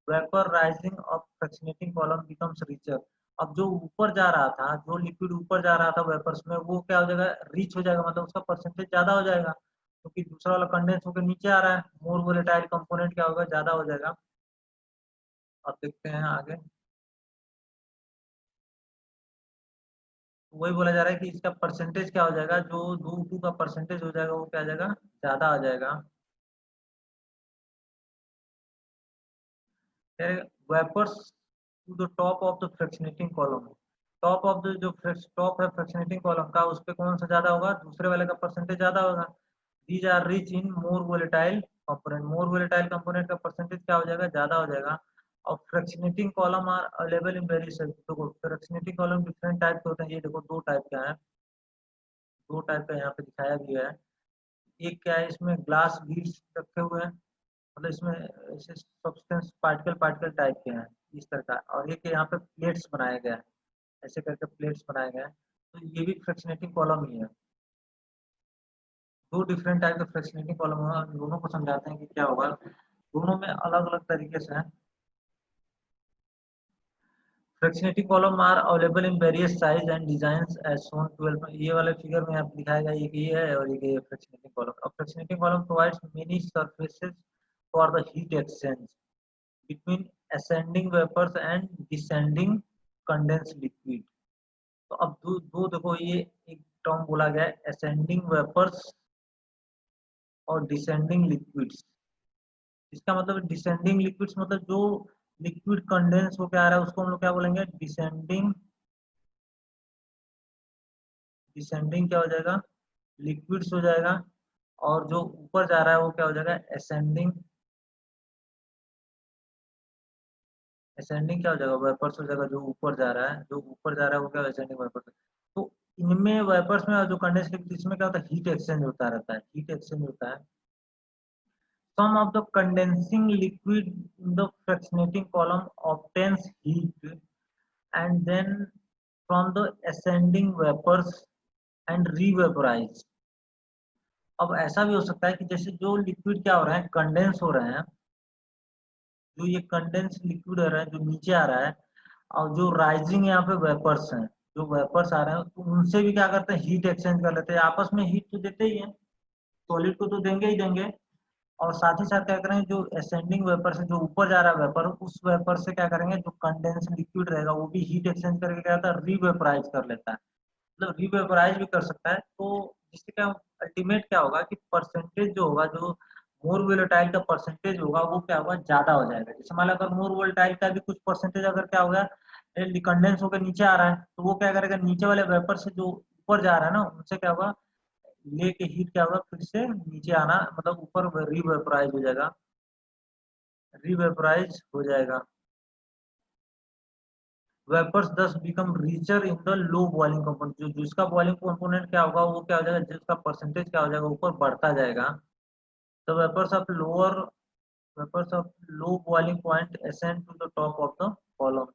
vapour rising of fractionating column becomes richer. अब जो ऊपर जा रहा था, जो लिक्विड ऊपर जा रहा था वेपर्स में, वो क्या हो जाएगा, रिच हो जाएगा, मतलब उसका परसेंटेज ज्यादा हो जाएगा, क्योंकि दूसरा वाला कंडेंस होकर नीचे आ रहा है, मोर वोलेटाइल कंपोनेंट क्या होगा, ज्यादा हो जाएगा। अब देखते हैं आगे। वही बोला जा रहा है कि इसका परसेंटेज क्या हो जाएगा, जो दो टू का परसेंटेज हो जाएगा वो क्या आ जाएगा, ज्यादा आ जाएगा। Vapours to the top of the fractionating column. Top of the जो टॉप है फ्रैक्शनेटिंग कॉलम का, उस पे कौन सा ज्यादा होगा, दूसरे वाले का परसेंटेज ज्यादा होगा। These are rich in more volatile component. More volatile component का परसेंटेज क्या हो जाएगा, ज्यादा हो जाएगा। और fractionating column are available in various. देखो फ्रैक्शनेटिंग कॉलम डिफरेंट टाइप के होते हैं, ये देखो दो टाइप का है, दो टाइप का यहाँ पे दिखाया गया है। एक क्या है, इसमें ग्लास बीड्स रखे हुए हैं, मतलब इसमें ऐसे सब्सटेंस पार्टिकल पार्टिकल टाइप के हैं इस तरह का, और एक यहाँ पे प्लेट्स बनाया गया है, ऐसे करके प्लेट्स बनाए गए हैं। तो ये भी फ्रैक्शनेटिंग कॉलम ही है। दो डिफरेंट टाइप के फ्रैक्शनेटिंग कॉलम होगा, दोनों को समझाते हैं कि क्या होगा। दोनों में अलग अलग तरीके से है। Fractionating column are available in various size and designs as shown 12 ये वाले फिगर में आप दिखाया गया, एक ये है और एक ये फ्रैक्शनेटिंग कॉलम। अब fractionating column provides many surfaces for the heat exchange between ascending vapors and descending condensed liquid। तो अब दो देखो, ये एक टर्म बोला गया है, ascending vapors और descending liquids। इसका मतलब डिसेंडिंग लिक्विड्स, मतलब जो लिक्विड कंडेंस होकर आ रहा है उसको हम लोग क्या बोलेंगे, डिसेंडिंग। डिसेंडिंग क्या हो जाएगा, लिक्विड्स हो जाएगा। और जो ऊपर जा रहा है वो क्या हो जाएगा, असेंडिंग। असेंडिंग क्या हो जाएगा, वेपर्स हो जाएगा, जो ऊपर जा रहा है, जो ऊपर जा रहा है वो क्या असेंडिंग वेपर्स। तो इनमें वेपर्स में और जो कंडेंस लिक्विड, इसमें क्या होता है, हीट एक्सचेंज होता रहता है, हीट एक्सचेंज होता है। Some of the condensing liquid in the fractionating column obtains heat and then from the ascending vapors and revaporize। अब ऐसा भी हो सकता है कि जैसे जो लिक्विड क्या हो रहा है, कंडेंस हो रहे हैं, जो ये कंडेंस लिक्विड हो रहा है जो नीचे आ रहा है, और जो राइजिंग यहाँ पे वेपर्स हैं, जो वेपर्स आ रहे हैं, तो उनसे भी क्या करते हैं, हीट एक्सचेंज कर लेते हैं, आपस में हीट तो देते ही हैं, सॉलिड को तो देंगे ही देंगे। और साथ ही साथ क्या करेंगे, जो असेंडिंग वेपर से जो ऊपर जा रहा है वेपर, उस वेपर से क्या करेंगे, जो कंडेंस लिक्विड रहेगा वो भी हीट एक्सचेंज करके क्या होता है, रीवेपराइज कर लेता है, मतलब रीवेपराइज भी कर सकता है। तो जिससे क्या अल्टीमेट क्या होगा कि परसेंटेज जो होगा, जो मोर वोलेटाइल का परसेंटेज होगा वो क्या होगा, ज्यादा हो जाएगा। जैसे मान लो अगर मोर वोलेटाइल का भी कुछ परसेंटेज अगर क्या होगा, कंडेंस होकर नीचे आ रहा है, तो वो क्या करेगा, नीचे वाले वेपर से जो ऊपर जा रहा है ना, उनसे क्या होगा, लेके हीट क्या होगा, फिर से नीचे आना, मतलब ऊपर रीवेपराइज हो जाएगा, रीवेपराइज हो जाएगा। Vapours thus become richer in the low boiling component. जो जिसका बॉइलिंग कंपोनेंट क्या होगा, वो क्या हो जाएगा, जिसका परसेंटेज क्या हो जाएगा, ऊपर बढ़ता जाएगा। The vapours of lower, vapours of low boiling point ascend to the top of the column.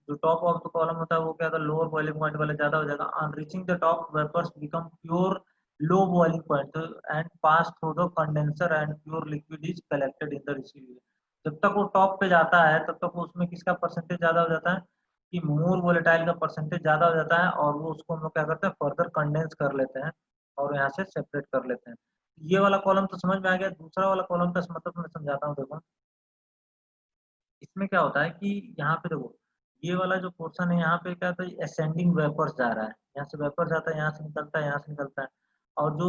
जो टॉप ऑफ द कॉलम होता है वो क्या होता है, लोअर बॉइलिंग पॉइंट वाले ज्यादा हो जाएगा। On reaching the top vapours become pure low boiling point and pass through the condenser and pure liquid is collected in the receiver. जब तक वो टॉप पे जाता है तब तक उसमें किसका परसेंटेज ज्यादा हो जाता है, कि मोर वोलेटाइल का परसेंटेज ज्यादा हो जाता है, और वो उसको हम लोग क्या करते हैं, फर्दर कंडेंस कर लेते हैं और यहाँ से सेपरेट कर लेते हैं। ये वाला कॉलम तो समझ में आ गया, दूसरा वाला कॉलम का मतलब मैं समझाता हूँ। देखो इसमें क्या होता है कि यहाँ पे देखो, ये वाला जो पोर्शन है यहाँ पे क्या होता है, असेंडिंग वेपर्स जा रहा है, यहाँ से वेपर जाता है, यहाँ से निकलता है, यहाँ से निकलता है। और जो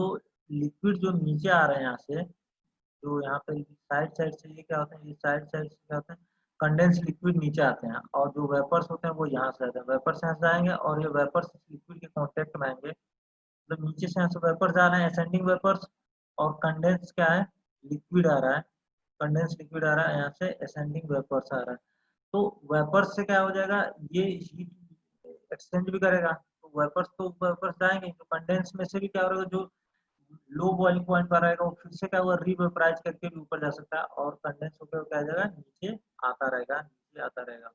लिक्विड जो नीचे आ रहे हैं यहाँ से, जो यहाँ पे साइड साइड से ये क्या होता है, ये साइड साइड से क्या होता है, कंडेंस लिक्विड नीचे आते हैं, और जो वेपर्स होते हैं वो यहाँ से आते हैं, वेपर्स यहाँ से आएंगे और ये वेपर्स लिक्विड के कॉन्टेक्ट में आएंगे। मतलब नीचे से यहाँ से वेपर्स आ रहे हैं, असेंडिंग वेपर्स, और कंडेंस क्या है, लिक्विड आ रहा है, कंडेंस लिक्विड आ रहा है, यहाँ से असेंडिंग वेपर्स आ रहा है। तो वेपर्स से क्या हो जाएगा, ये हीट एक्सचेंज भी करेगा, तो वेपर्स जाएंगे, तो कंडेंस में से भी क्या होगा, जो लो बॉइलिंग पॉइंट पर रहेगा वो फिर से क्या होगा, रीवेपराइज करके भी ऊपर जा सकता है, और कंडेंस होकर क्या जाएगा, नीचे आता रहेगा, नीचे आता रहेगा।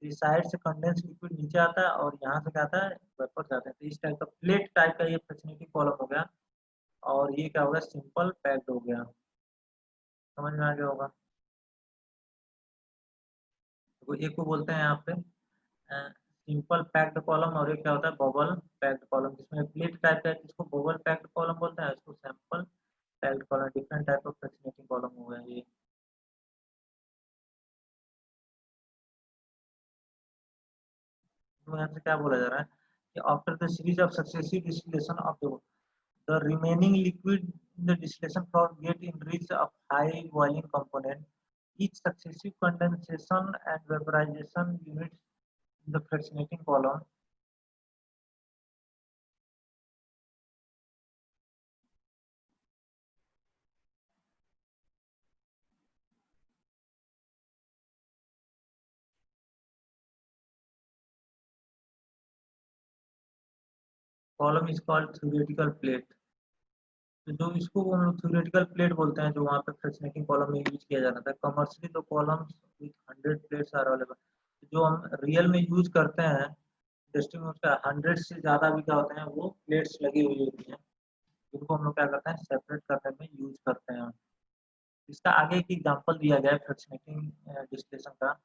इस साइड से कंडेंस लिक्विड नीचे आता है और यहाँ से क्या आता है, वेपर जाते हैं। तो इस टाइप का प्लेट टाइप का ये फ्रैक्शनेटिंग कॉलम हो गया, और ये क्या होगा, सिंपल पैक्ड हो गया। समझ में आ गया होगा। तो एक को बोलते हैं यहाँ पे सिंपल पैक्ड कॉलम, और एक क्या होता है, बबल पैक्ड कॉलम, जिसमें प्लेट टाइप का है, जिसको बबल पैक्ड कॉलम बोलते हैं, इसको sample packed column. Different type of fractionating column हो गया ये। तो यहाँ से क्या बोला जा रहा है कि after the series of successive distillation of the remaining liquid in the distillation process get enriched of high boiling component. Each successive condensation and vaporization units in the fractionating column column is called theoretical plate. तो जो इसको हम लोग theoretical plate बोलते हैं, जो वहाँ पे फ्रैक्शनेटिंग कॉलम में यूज किया जाता है। कमर्शियली तो columns with 100 plates are available. जो हम रियल में यूज करते हैं इंडस्ट्री में, उसका 100 से ज़्यादा भी क्या होते हैं, वो प्लेट्स लगी हुई होती हैं, जिनको हम लोग क्या करते हैं, सेपरेट करने में यूज करते हैं। इसका आगे एक एग्जांपल दिया गया है फ्रैक्शनेटिंग डिस्टिलेशन का।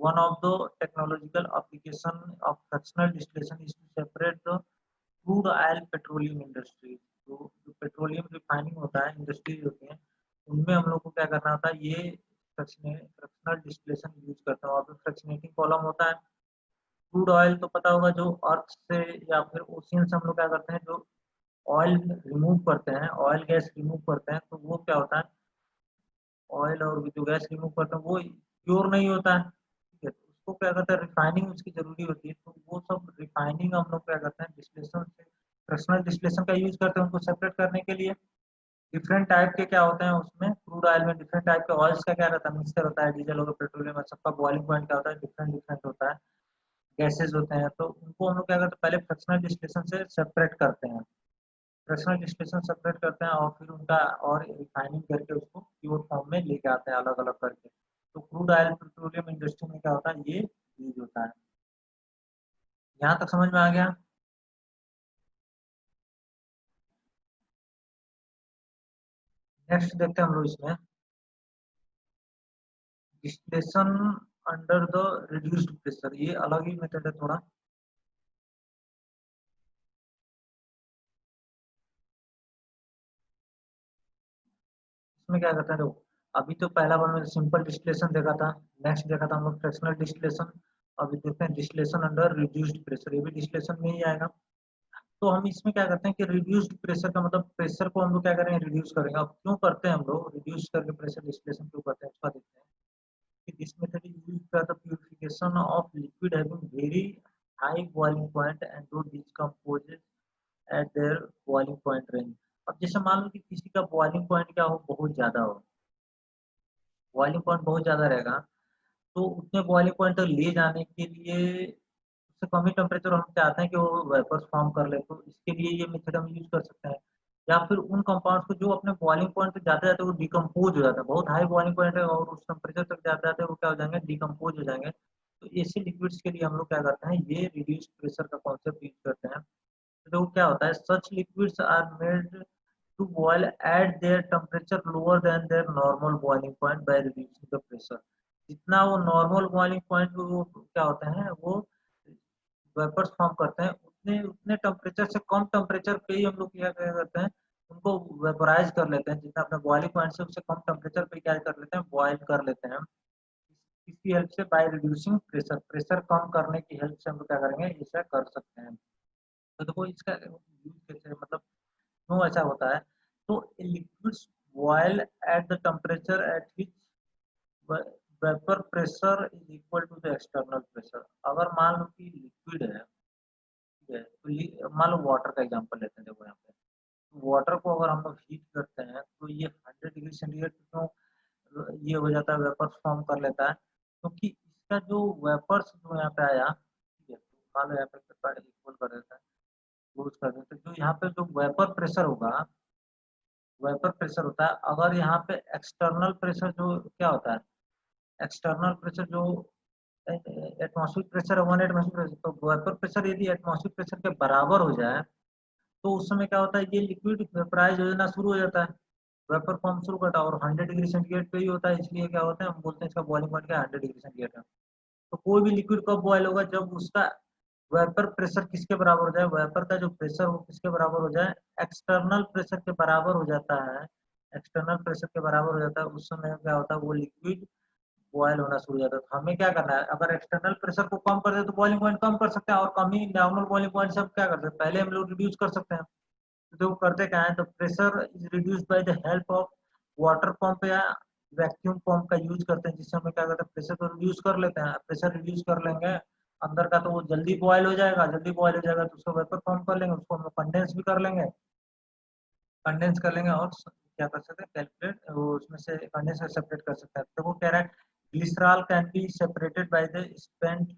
One of the technological application of fractional distillation is to separate the crude oil petroleum industry. तो जो पेट्रोलियम रिफाइनिंग होता है, इंडस्ट्रीज होती हैं, उनमें हम लोग को क्या करना होता है, ये फ्रैक्शनल डिस्टिलेशन यूज करते हैं। और फ्रैक्शनेटिंग कॉलम होता है, क्रूड ऑयल तो पता होगा, जो अर्थ से या फिर ओशियन से हम लोग क्या करते हैं, जो ऑयल रिमूव करते हैं, ऑयल गैस रिमूव करते हैं, तो वो क्या होता है, ऑयल और जो गैस रिमूव करते हैं वो प्योर नहीं होता है, ठीक है। तो उसको क्या करते हैं, रिफाइनिंग उसकी जरूरी होती है। तो वो सब रिफाइनिंग हम लोग क्या करते हैं, डिस्टिलेशन से फ्रैक्शनल डिस्टिलेशन का यूज करते हैं उनको सेपरेट करने के लिए। डिफरेंट टाइप के क्या होते हैं उसमें, क्रूड ऑयल में डिफरेंट टाइप के ऑयल्स का क्या रहता है, मिक्सचर होता है, डीजल होगा, पेट्रोलियम है, सबका बॉइलिंग पॉइंट क्या होता है, डिफरेंट डिफरेंट होता है, गैसेज होते हैं। तो उनको हम लोग क्या करते हैं, पहले फ्रैक्शनल डिस्टिलेशन से सेपरेट करते हैं, फ्रैक्शनल डिस्टिलेशन सेपरेट करते हैं, और फिर उनका और रिफाइनिंग करके उसको प्योर फॉर्म में लेके आते हैं अलग अलग करके। तो क्रूड ऑयल पेट्रोलियम इंडस्ट्री में क्या होता है, ये यूज होता है। यहाँ तक समझ में आ गया। नेक्स्ट देखते हैं हम लोग इसमें distillation under the reduced pressure. ये अलग ही मेथड है थोड़ा। इसमें क्या करते हैं, देखो अभी तो पहला बार में सिंपल डिस्टिलेशन देखा था, नेक्स्ट देखा था हम लोग फ्रैक्शनल डिस्टिलेशन, अभी देखते हैं डिस्टिलेशन अंडर रिड्यूस्ड प्रेशर। ये भी डिस्टिलेशन में ही आएगा। तो हम इसमें क्या करते हैं कि रिड्यूस्ड प्रेशर का मतलब प्रेशर को हम लोग क्या करेंगे, रिड्यूस करेंगे। अब क्यों करते हैं हम लोग रिड्यूस करके प्रेशर डिस्टिलेशन क्यों करते हैं, उसका देखते हैं कि this method is used for the purification of liquid having very high boiling point and do decomposes eight there boiling point range. अब जैसे मान लो कि किसी का बॉइलिंग पॉइंट क्या हो, बहुत ज्यादा हो, बॉइलिंग पॉइंट बहुत ज्यादा रहेगा, तो उतने बॉइलिंग पॉइंट तक ले जाने के लिए उससे कम ही टेम्परेचर हम चाहते हैं कि वो वेपर्स फॉर्म कर ले, तो इसके लिए ये मेथड हम यूज कर सकते हैं। या फिर उन कंपाउंड्स को जो अपने बॉइलिंग पॉइंट तक जाते जाते वो डिकम्पोज हो जाता है, बहुत हाई बॉइलिंग पॉइंट है और उस टेम्परेचर तक जाते जाते वो क्या हो जाएंगे, डिकम्पोज हो जाएंगे। तो ऐसे लिक्विड्स के लिए हम लोग क्या करते हैं, ये रिड्यूस्ड प्रेशर का कॉन्सेप्ट यूज करते हैं। तो क्या होता है, such liquids are made to boil at their temperature lower than their normal boiling point by reducing the pressure। जितना वो नॉर्मल बॉइलिंग पॉइंट वो क्या होते हैं, वो वेपर्स फॉर्म करते हैं, उतने उतने टेम्परेचर से कम टेम्परेचर पे ही हम लोग क्या क्या करते हैं, उनको वेपराइज कर लेते हैं। जितना अपने बॉइलिंग पॉइंट से उससे कम टेम्परेचर पे क्या कर लेते हैं, बॉयल कर लेते हैं। इसकी हेल्प से बाय रिड्यूसिंग प्रेशर, प्रेशर कम करने की हेल्प से हम लोग क्या करेंगे, ऐसा कर सकते हैं। तो देखो इसका यूज कैसे, मतलब क्यों ऐसा होता है। तो liquids boil at the temperature at which vapour pressure is equal to the external pressure. अगर मान लो कि लिक्विड है, ठीक है, तो मान लो वाटर का एग्जांपल लेते हैं। देखो यहाँ पे वाटर को अगर हम लोग हीट करते हैं तो ये 100 डिग्री सेंटीग्रेड क्यों ये हो जाता है, वेपर्स फॉर्म कर लेता है, क्योंकि इसका जो वेपर्स जो यहाँ पे आया, ठीक है, मान लो यहाँ पे इक्वल कर देते हैं, क्लोज कर देते हैं। जो यहाँ पे जो वेपर प्रेशर होगा, वेपर प्रेशर होता है, अगर यहाँ पे एक्सटर्नल प्रेशर जो क्या होता है, एक्सटर्नल प्रेशर जो एटमॉस्फेरिक प्रेशर है 1 एटमॉस्फेरिक प्रेशर, तो वेपर प्रेशर यदि एटमॉस्फेरिक प्रेशर के बराबर हो जाए तो उस समय क्या होता है, ये लिक्विड वेपराइज होना शुरू हो जाता है, वेपर फॉर्म शुरू करता है, और 100 डिग्री सेंटीग्रेड पे ही होता है, इसलिए क्या होता है, हम बोलते हैं इसका बॉइलिंग पॉइंट क्या है, 100 डिग्री सेंटीग्रेड है। तो कोई भी लिक्विड कब बॉयल होगा, जब उसका वेपर प्रेशर किसके बराबर हो जाए, वेपर का जो प्रेशर वो किसके बराबर हो जाए, एक्सटर्नल प्रेशर के बराबर हो जाता है, एक्सटर्नल प्रेशर के बराबर हो जाता है, उस समय क्या होता है, वो लिक्विड बॉयल होना शुरू हो जाता है। तो हमें क्या करना है, अगर एक्सटर्नल प्रेशर को कम कर दे तो बॉइलिंग पॉइंट कम कर सकते हैं, और कम ही नॉर्मल बॉइलिंग पॉइंट से हम क्या कर सकते हैं, पहले हम लोग रिड्यूस कर सकते हैं। तो करते क्या है, तो pressure is reduced by the help of water pump या वैक्यूम पंप का यूज करते हैं, जिससे हमें क्या करते हैं, प्रेशर को रिड्यूस कर लेते हैं। प्रेशर रिड्यूस कर लेंगे अंदर का तो वो जल्दी बॉयल हो जाएगा, जल्दी बॉयल हो जाएगा तो उसको वेपर फॉर्म कर लेंगे, उसको हम कंडेंस भी कर लेंगे, कंडेंस कर लेंगे, और क्या कर सकते हैं, कैलकुलेट वो उसमें से कंडेंस से सेपरेट कर सकते हैं। तो वो कह रहा है glycerol can be separated by the spent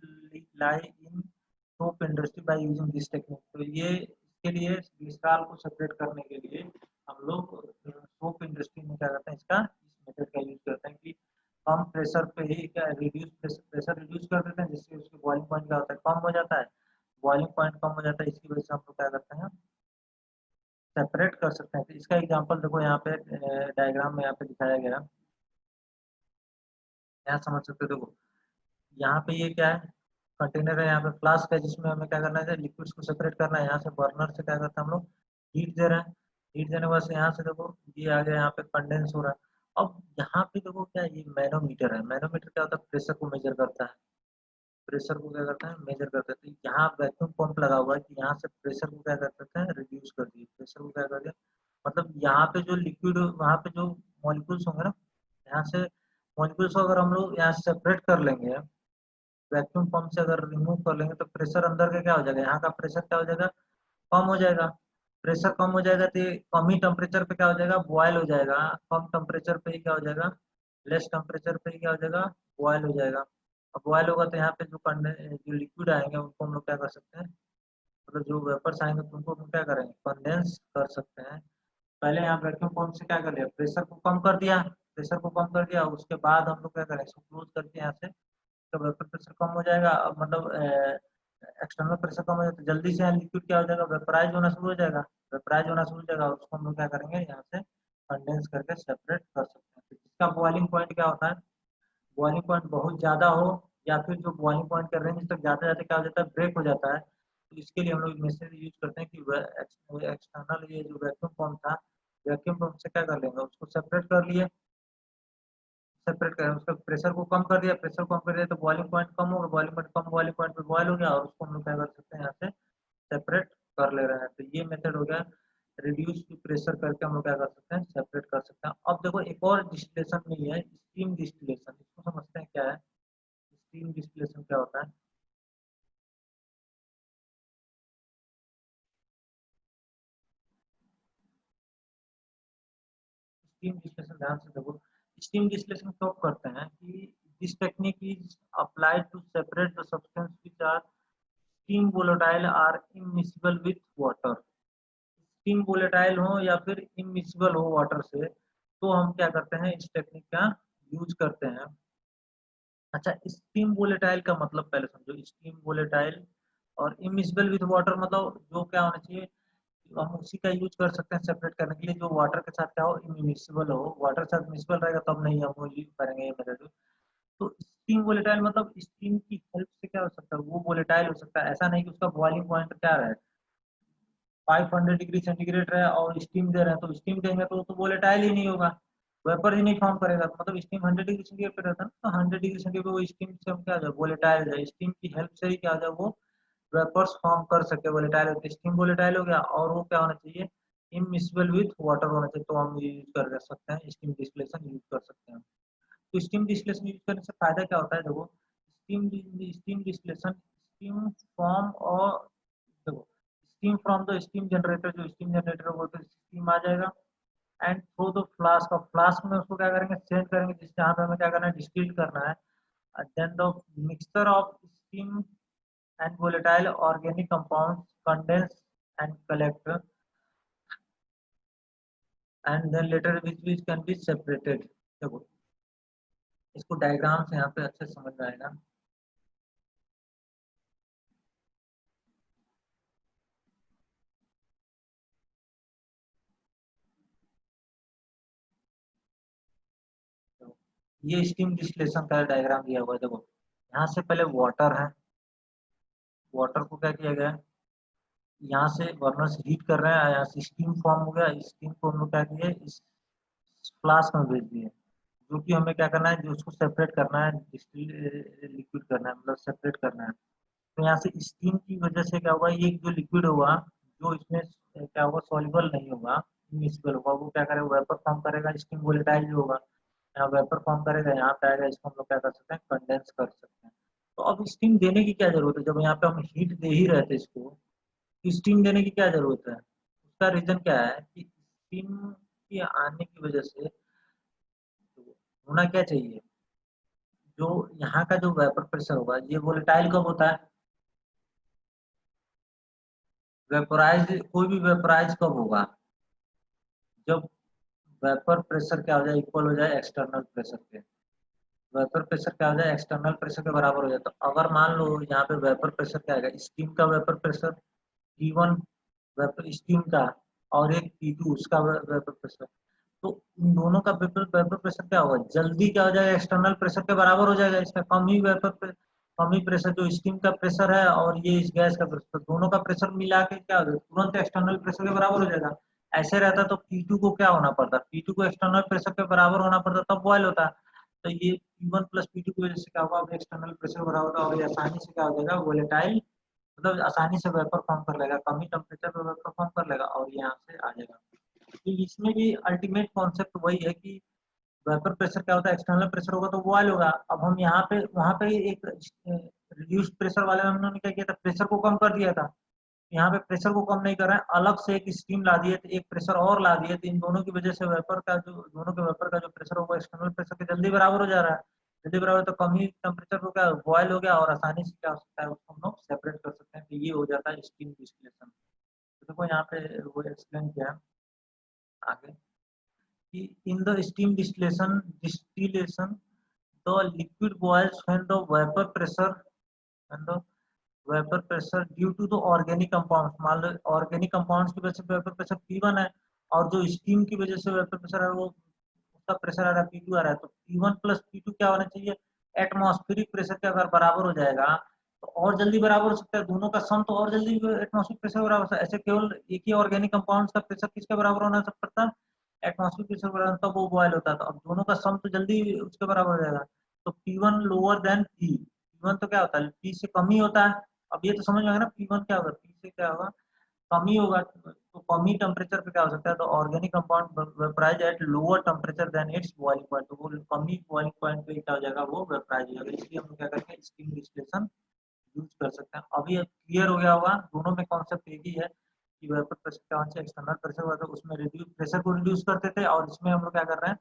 lie in soap industry by using this technique. तो ये इसके लिए ग्लिसरॉल को सेपरेट करने के लिए हम लोग सोप इंडस्ट्री में क्या करते हैं, इसका इस मेथड का यूज करते हैं कि कम प्रेशर पे ही क्या रिड्यूस प्रेशर रिड्यूस कर देते हैं, जिससे उसके बॉइलिंग पॉइंट क्या होता है, कम हो जाता है, बॉइलिंग पॉइंट कम हो जाता है, इसकी वजह से हम लोग क्या करते हैं, सेपरेट कर सकते हैं। तो इसका एग्जांपल देखो यहाँ पे डायग्राम में यहाँ पे दिखाया गया, यहाँ समझ सकते हो। देखो यहाँ पे ये क्या है, कंटेनर है, यहाँ पे फ्लास्क है, जिसमें हमें क्या करना है, लिक्विड्स को सेपरेट करना है। यहाँ से बर्नर से क्या करते हैं हम लोग, हीट दे रहे हैं, हीट देने के बाद से यहाँ से देखो ये आ गया, यहाँ पे कंडेंस हो रहा है। अब यहाँ पे देखो क्या है, ये मैनोमीटर है, मैनोमीटर क्या होता है, प्रेशर को मेजर करता है, प्रेशर को क्या करता है, मेजर करते हैं। तो यहाँ वैक्यूम पंप लगा हुआ है कि यहाँ से प्रेशर को क्या कर सकते हैं, रिड्यूस कर दिए, प्रेशर को क्या कर दिया, मतलब यहाँ पे जो लिक्विड, वहाँ पे जो मॉलिक्यूल्स होंगे ना, यहाँ से मॉलिक्यूल्स को अगर हम लोग यहाँ से सेपरेट कर लेंगे, वैक्यूम पंप से अगर रिमूव कर लेंगे, तो प्रेशर अंदर का क्या हो जाएगा, यहाँ का प्रेशर क्या हो जाएगा, कम हो जाएगा। प्रेशर कम हो जाएगा तो ये कम ही टेम्परेचर पे क्या हो जाएगा, बॉयल हो जाएगा, कम टेम्परेचर पे ही क्या हो जाएगा, लेस टेम्परेचर पे ही क्या हो जाएगा, बॉयल हो जाएगा। अब बॉयल होगा तो यहाँ पे जो लिक्विड आएंगे उनको हम लोग क्या कर सकते हैं, मतलब जो वेपर्स आएंगे तो उनको हम क्या करेंगे, कंडेंस कर सकते हैं। पहले यहाँ वैक्यूम पंप से क्या कर लिया, प्रेशर को कम कर दिया, प्रेशर को कम कर दिया, उसके बाद हम लोग क्या करें, इसको क्लोज करके यहाँ से तो वेपर प्रेशर कम हो जाएगा, अब मतलब एक्सटर्नल प्रेशर कम हो जाएगा, तो जल्दी से लिक्विड क्या हो जाएगा, वेपराइज होना शुरू हो जाएगा, वेपराइज होना शुरू हो जाएगा, उसको हम लोग क्या करेंगे, यहाँ से कंडेंस करके सेपरेट कर सकते हैं। तो इसका बॉइलिंग पॉइंट क्या होता है, बॉइलिंग पॉइंट बहुत ज्यादा हो, या फिर जो बॉइलिंग पॉइंट कर रेंज तक जाते जाते क्या हो जाता है, ब्रेक हो जाता है। तो इसके लिए हम लोग मशीन यूज करते हैं कि एक्सटर्नल ये जो वैक्यूम पंप था, वैक्यूम पंप से क्या कर लेंगे, उसको सेपरेट कर लिए, सेपरेट करें, उसका प्रेशर को कम कर दिया, प्रेशर कम कर दिया तो बॉइलिंग पॉइंट कम होगा, बॉइलिंग पॉइंट कम, बॉइलिंग पॉइंट पे बॉयल हो गया, और उसको हम लोग क्या कर सकते हैं, यहाँ से सेपरेट कर ले रहे हैं। तो ये मेथड हो गया, रिड्यूस प्रेशर करके हम लोग क्या कर सकते हैं, सेपरेट कर सकते हैं। अब देखो एक और डिस्टिलेशन में ही है, स्टीम डिस्टिलेशन, इसको समझते हैं क्या है, स्टीम डिस्टिलेशन क्या होता है। स्टीम डिस्टिलेशन ध्यान से देखो, स्टीम डिस्टिलेशन कब करते हैं कि this technique is applied to separate the substance which are steam volatile are immiscible with water. Steam volatile हो या फिर इमिसिबल हो वाटर से, तो हम क्या करते हैं, इस टेक्निक का यूज करते हैं। अच्छा, स्टीम वोलेटाइल का मतलब पहले समझो, स्टीम वोलेटाइल और इमिसिबल विथ वाटर मतलब जो क्या होना चाहिए, हम उसी का यूज कर सकते हैं सेपरेट करने के लिए, जो वाटर के साथ क्या हो, इमिसिबल हो, वाटर के साथ मिसिबल रहेगा तब नहीं हम यूज करेंगे ये मेथड। तो स्टीम वोलेटाइल मतलब स्टीम की हेल्प से क्या हो सकता है, वो वोलेटाइल हो सकता है, ऐसा नहीं कि उसका बॉइलिंग पॉइंट क्या रहे, 500 डिग्री सेंटीग्रेड रहे और स्टीम दे रहे हैं, तो स्टीम देंगे तो वोलेटाइल ही नहीं होगा, वेपर ही नहीं फॉर्म करेगा, मतलब स्टीम 100 डिग्री सेंटीग्रेड पे रहता है ना, तो 100 डिग्री सेंटीग्रेड पे वो स्टीम से हम क्या हो जाए, वोलेटाइल हो जाए, स्टीम की हेल्प से ही क्या हो जाए, वो वेपर्स फॉर्म कर सके, वोलेटाइल होते, स्टीम वोलेटाइल हो गया, और वो क्या होना चाहिए, इमिसिबल विथ वाटर होना चाहिए, तो हम यूज कर सकते हैं, स्टीम डिस्टिलेशन यूज कर सकते हैं। तो स्टीम डिस्टिलेशन यूज करने से फायदा क्या होता है, देखो steam steam distillation, steam from, और देखो steam from the steam generator, जो स्टीम जनरेटर बोलते हैं, स्टीम आ जाएगा, एंड थ्रू द फ्लास्क, और फ्लास्क में उसको क्या करेंगे, सेंड करेंगे, जिस जहाँ पे हमें क्या करना है, डिस्टिल करना है, then the mixture of steam and volatile organic compounds condense and collect, and then later which can be separated. देखो इसको डायग्राम से यहाँ पे अच्छे से समझ में आएगा। ये स्टीम डिस्टिलेशन का डायग्राम दिया हुआ है। देखो यहाँ से पहले वाटर है, वाटर को क्या किया गया, यहाँ से बर्नर्स हीट कर रहे हैं, यहाँ से स्टीम फॉर्म हो गया, स्टीम को हम लोग क्या किए इस फ्लास्क में भेज दिए, जो कि हमें क्या करना है, जो उसको सेपरेट करना है, डिस्टिल लिक्विड करना है, मतलब सेपरेट करना है। तो यहाँ से स्टीम की वजह से क्या होगा, ये जो लिक्विड होगा जो इसमें क्या होगा सॉल्युबल नहीं होगा, इमिसिबल होगा, वो क्या करेगा वेपर फॉर्म करेगा, स्टीम वोलेटाइल जो होगा यहाँ वेपर फॉर्म करेगा, यहाँ पे आएगा, इसको हम लोग क्या कर सकते हैं कंडेंस कर सकते हैं। तो अब स्टीम देने की क्या जरूरत है, जब यहाँ पे हम हीट दे ही रहे थे इसको, स्टीम देने की क्या जरूरत है, उसका रीजन क्या है कि स्टीम के आने की वजह से होना क्या चाहिए, जो यहाँ का जो वेपर प्रेशर होगा ये वोलेटाइल कब होता है, वेपोराइज, कोई भी वेपोराइज कब होगा, जब वेपर प्रेशर क्या हो जाए इक्वल हो जाए एक्सटर्नल प्रेशर के, वेपर प्रेशर क्या हो जाए एक्सटर्नल प्रेशर के बराबर हो जाए। तो अगर मान लो यहाँ पे वेपर प्रेशर क्या आएगा, स्टीम का vapour pressure T1 vapour steam का, और एक T2 उसका वेपर प्रेशर, तो इन दोनों का वेपर वेपर प्रेशर क्या होगा, जल्दी क्या हो जाएगा एक्सटर्नल प्रेशर के बराबर हो जाएगा, इसका कम ही वेपर कम ही प्रेशर जो स्टीम का प्रेशर है और ये इस गैस का प्रेशर, दोनों का प्रेशर मिला के क्या हो जाएगा तुरंत एक्सटर्नल प्रेशर के बराबर हो जाएगा। ऐसे रहता तो P2 को क्या होना पड़ता, P2 को एक्सटर्नल प्रेशर के बराबर होना पड़ता तब बॉयल होता। तो ये P1 प्लस P2 की वजह से क्या होगा, एक्सटर्नल प्रेशर बराबर होगा और ये आसानी से क्या हो जाएगा वोलेटाइल, मतलब आसानी से वेपर फॉर्म कर लेगा, कम ही टेम्परेचर पे वेपर फॉर्म कर लेगा और ये यहाँ से आ जाएगा। तो इसमें भी अल्टीमेट कॉन्सेप्ट वही है कि वेपर प्रेशर क्या होता है, एक्सटर्नल प्रेशर होगा तो बॉयल होगा। अब हम यहाँ पे वहां पे एक रिड्यूस्ड प्रेशर वाले में हमने क्या किया था, प्रेशर को कम कर दिया था, यहाँ पे प्रेशर को कम नहीं कर रहे हैं, अलग से एक स्टीम ला दिए थे, एक प्रेशर और ला दिए थे, इन दोनों की वजह से वेपर का जो दोनों के वेपर का जो प्रेशर होगा एक्सटर्नल प्रेशर के जल्दी बराबर हो जा रहा है, जल्दी बराबर तो कम ही टेम्परेचर को क्या बॉयल हो गया और आसानी से क्या हो सकता है उसको हम लोग सेपरेट कर सकते हैं, तो ये हो जाता है स्टीम डिस्टिलेशन। तो देखो यहाँ पे वो एक्सप्लेन किया है आगे कि in the steam distillation the liquid boils when the vapor pressure due to the organic compounds, मान लो organic compounds की वजह से वेपर प्रेशर P1 है और जो स्टीम की वजह से वेपर प्रेशर है वो उसका प्रेशर आ रहा है P2 आ रहा है, तो P1 प्लस P2 क्या होना चाहिए, एटमॉस्फेरिक प्रेशर के अगर बराबर हो जाएगा तो और जल्दी बराबर हो सकता है, दोनों का सम तो और जल्दी एटमॉस्फेरिक प्रेशर बराबर हो सकता है। ऐसे केवल एक ही ऑर्गेनिक कंपाउंड्स का प्रेशर किसके बराबर होना पड़ता है, एटमॉस्फेरिक प्रेशर बराबर, तब वो बॉयल होता है, तो अब दोनों का सम तो जल्दी उसके बराबर हो जाएगा। तो P1 lower than P, P1 तो क्या होता है P से कम ही होता है। अब ये तो समझ में आएगा ना P1 क्या होगा, P से क्या होगा कम ही होगा, तो कम ही टेम्परेचर पे क्या हो सकता है, तो organic compound vaporise at lower temperature than its boiling point, तो वो कम ही बॉइलिंग पॉइंट पे क्या हो जाएगा वो वेपराइज हो जाएगा, इसलिए हम क्या करते हैं स्टीम डिस्टिलेशन यूज कर सकते हैं। अभी क्लियर हो गया होगा, दोनों में कॉन्सेप्ट एक ही है कि वेपर प्रेशर क्या होना चाहिए, एक्सटर्नल प्रेशर होता है उसमें रिड्यूस प्रेशर को रिड्यूस करते थे और इसमें हम लोग क्या कर रहे हैं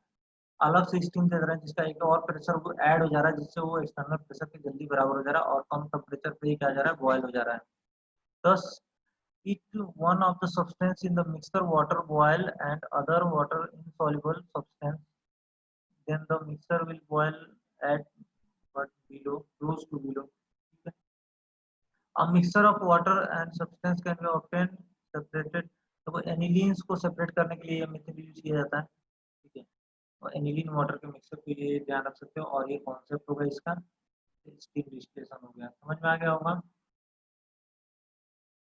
अलग से स्टीम दे रहे हैं जिसका एक और प्रेशर को ऐड हो जा रहा है, जिससे वो एक्सटर्नल प्रेशर के जल्दी बराबर हो जा रहा है और कम टेम्परेचर पे ही क्या जा रहा है बॉयल हो जा रहा है। Thus, each one of the substance in the mixture water boil and other water insoluble substance, then the mixture will boil at but below, close to below. A mixture of water and substance can be obtained separated. तो एनिलीन्स को सेपरेट करने के लिए मेथड यूज किया जाता है, ठीक है। और एनिलीन वाटर के मिक्सर के लिए ध्यान रख सकते हो और ये कॉन्सेप्ट होगा इसका स्टीम डिस्टिलेशन हो गया, समझ में आ गया होगा।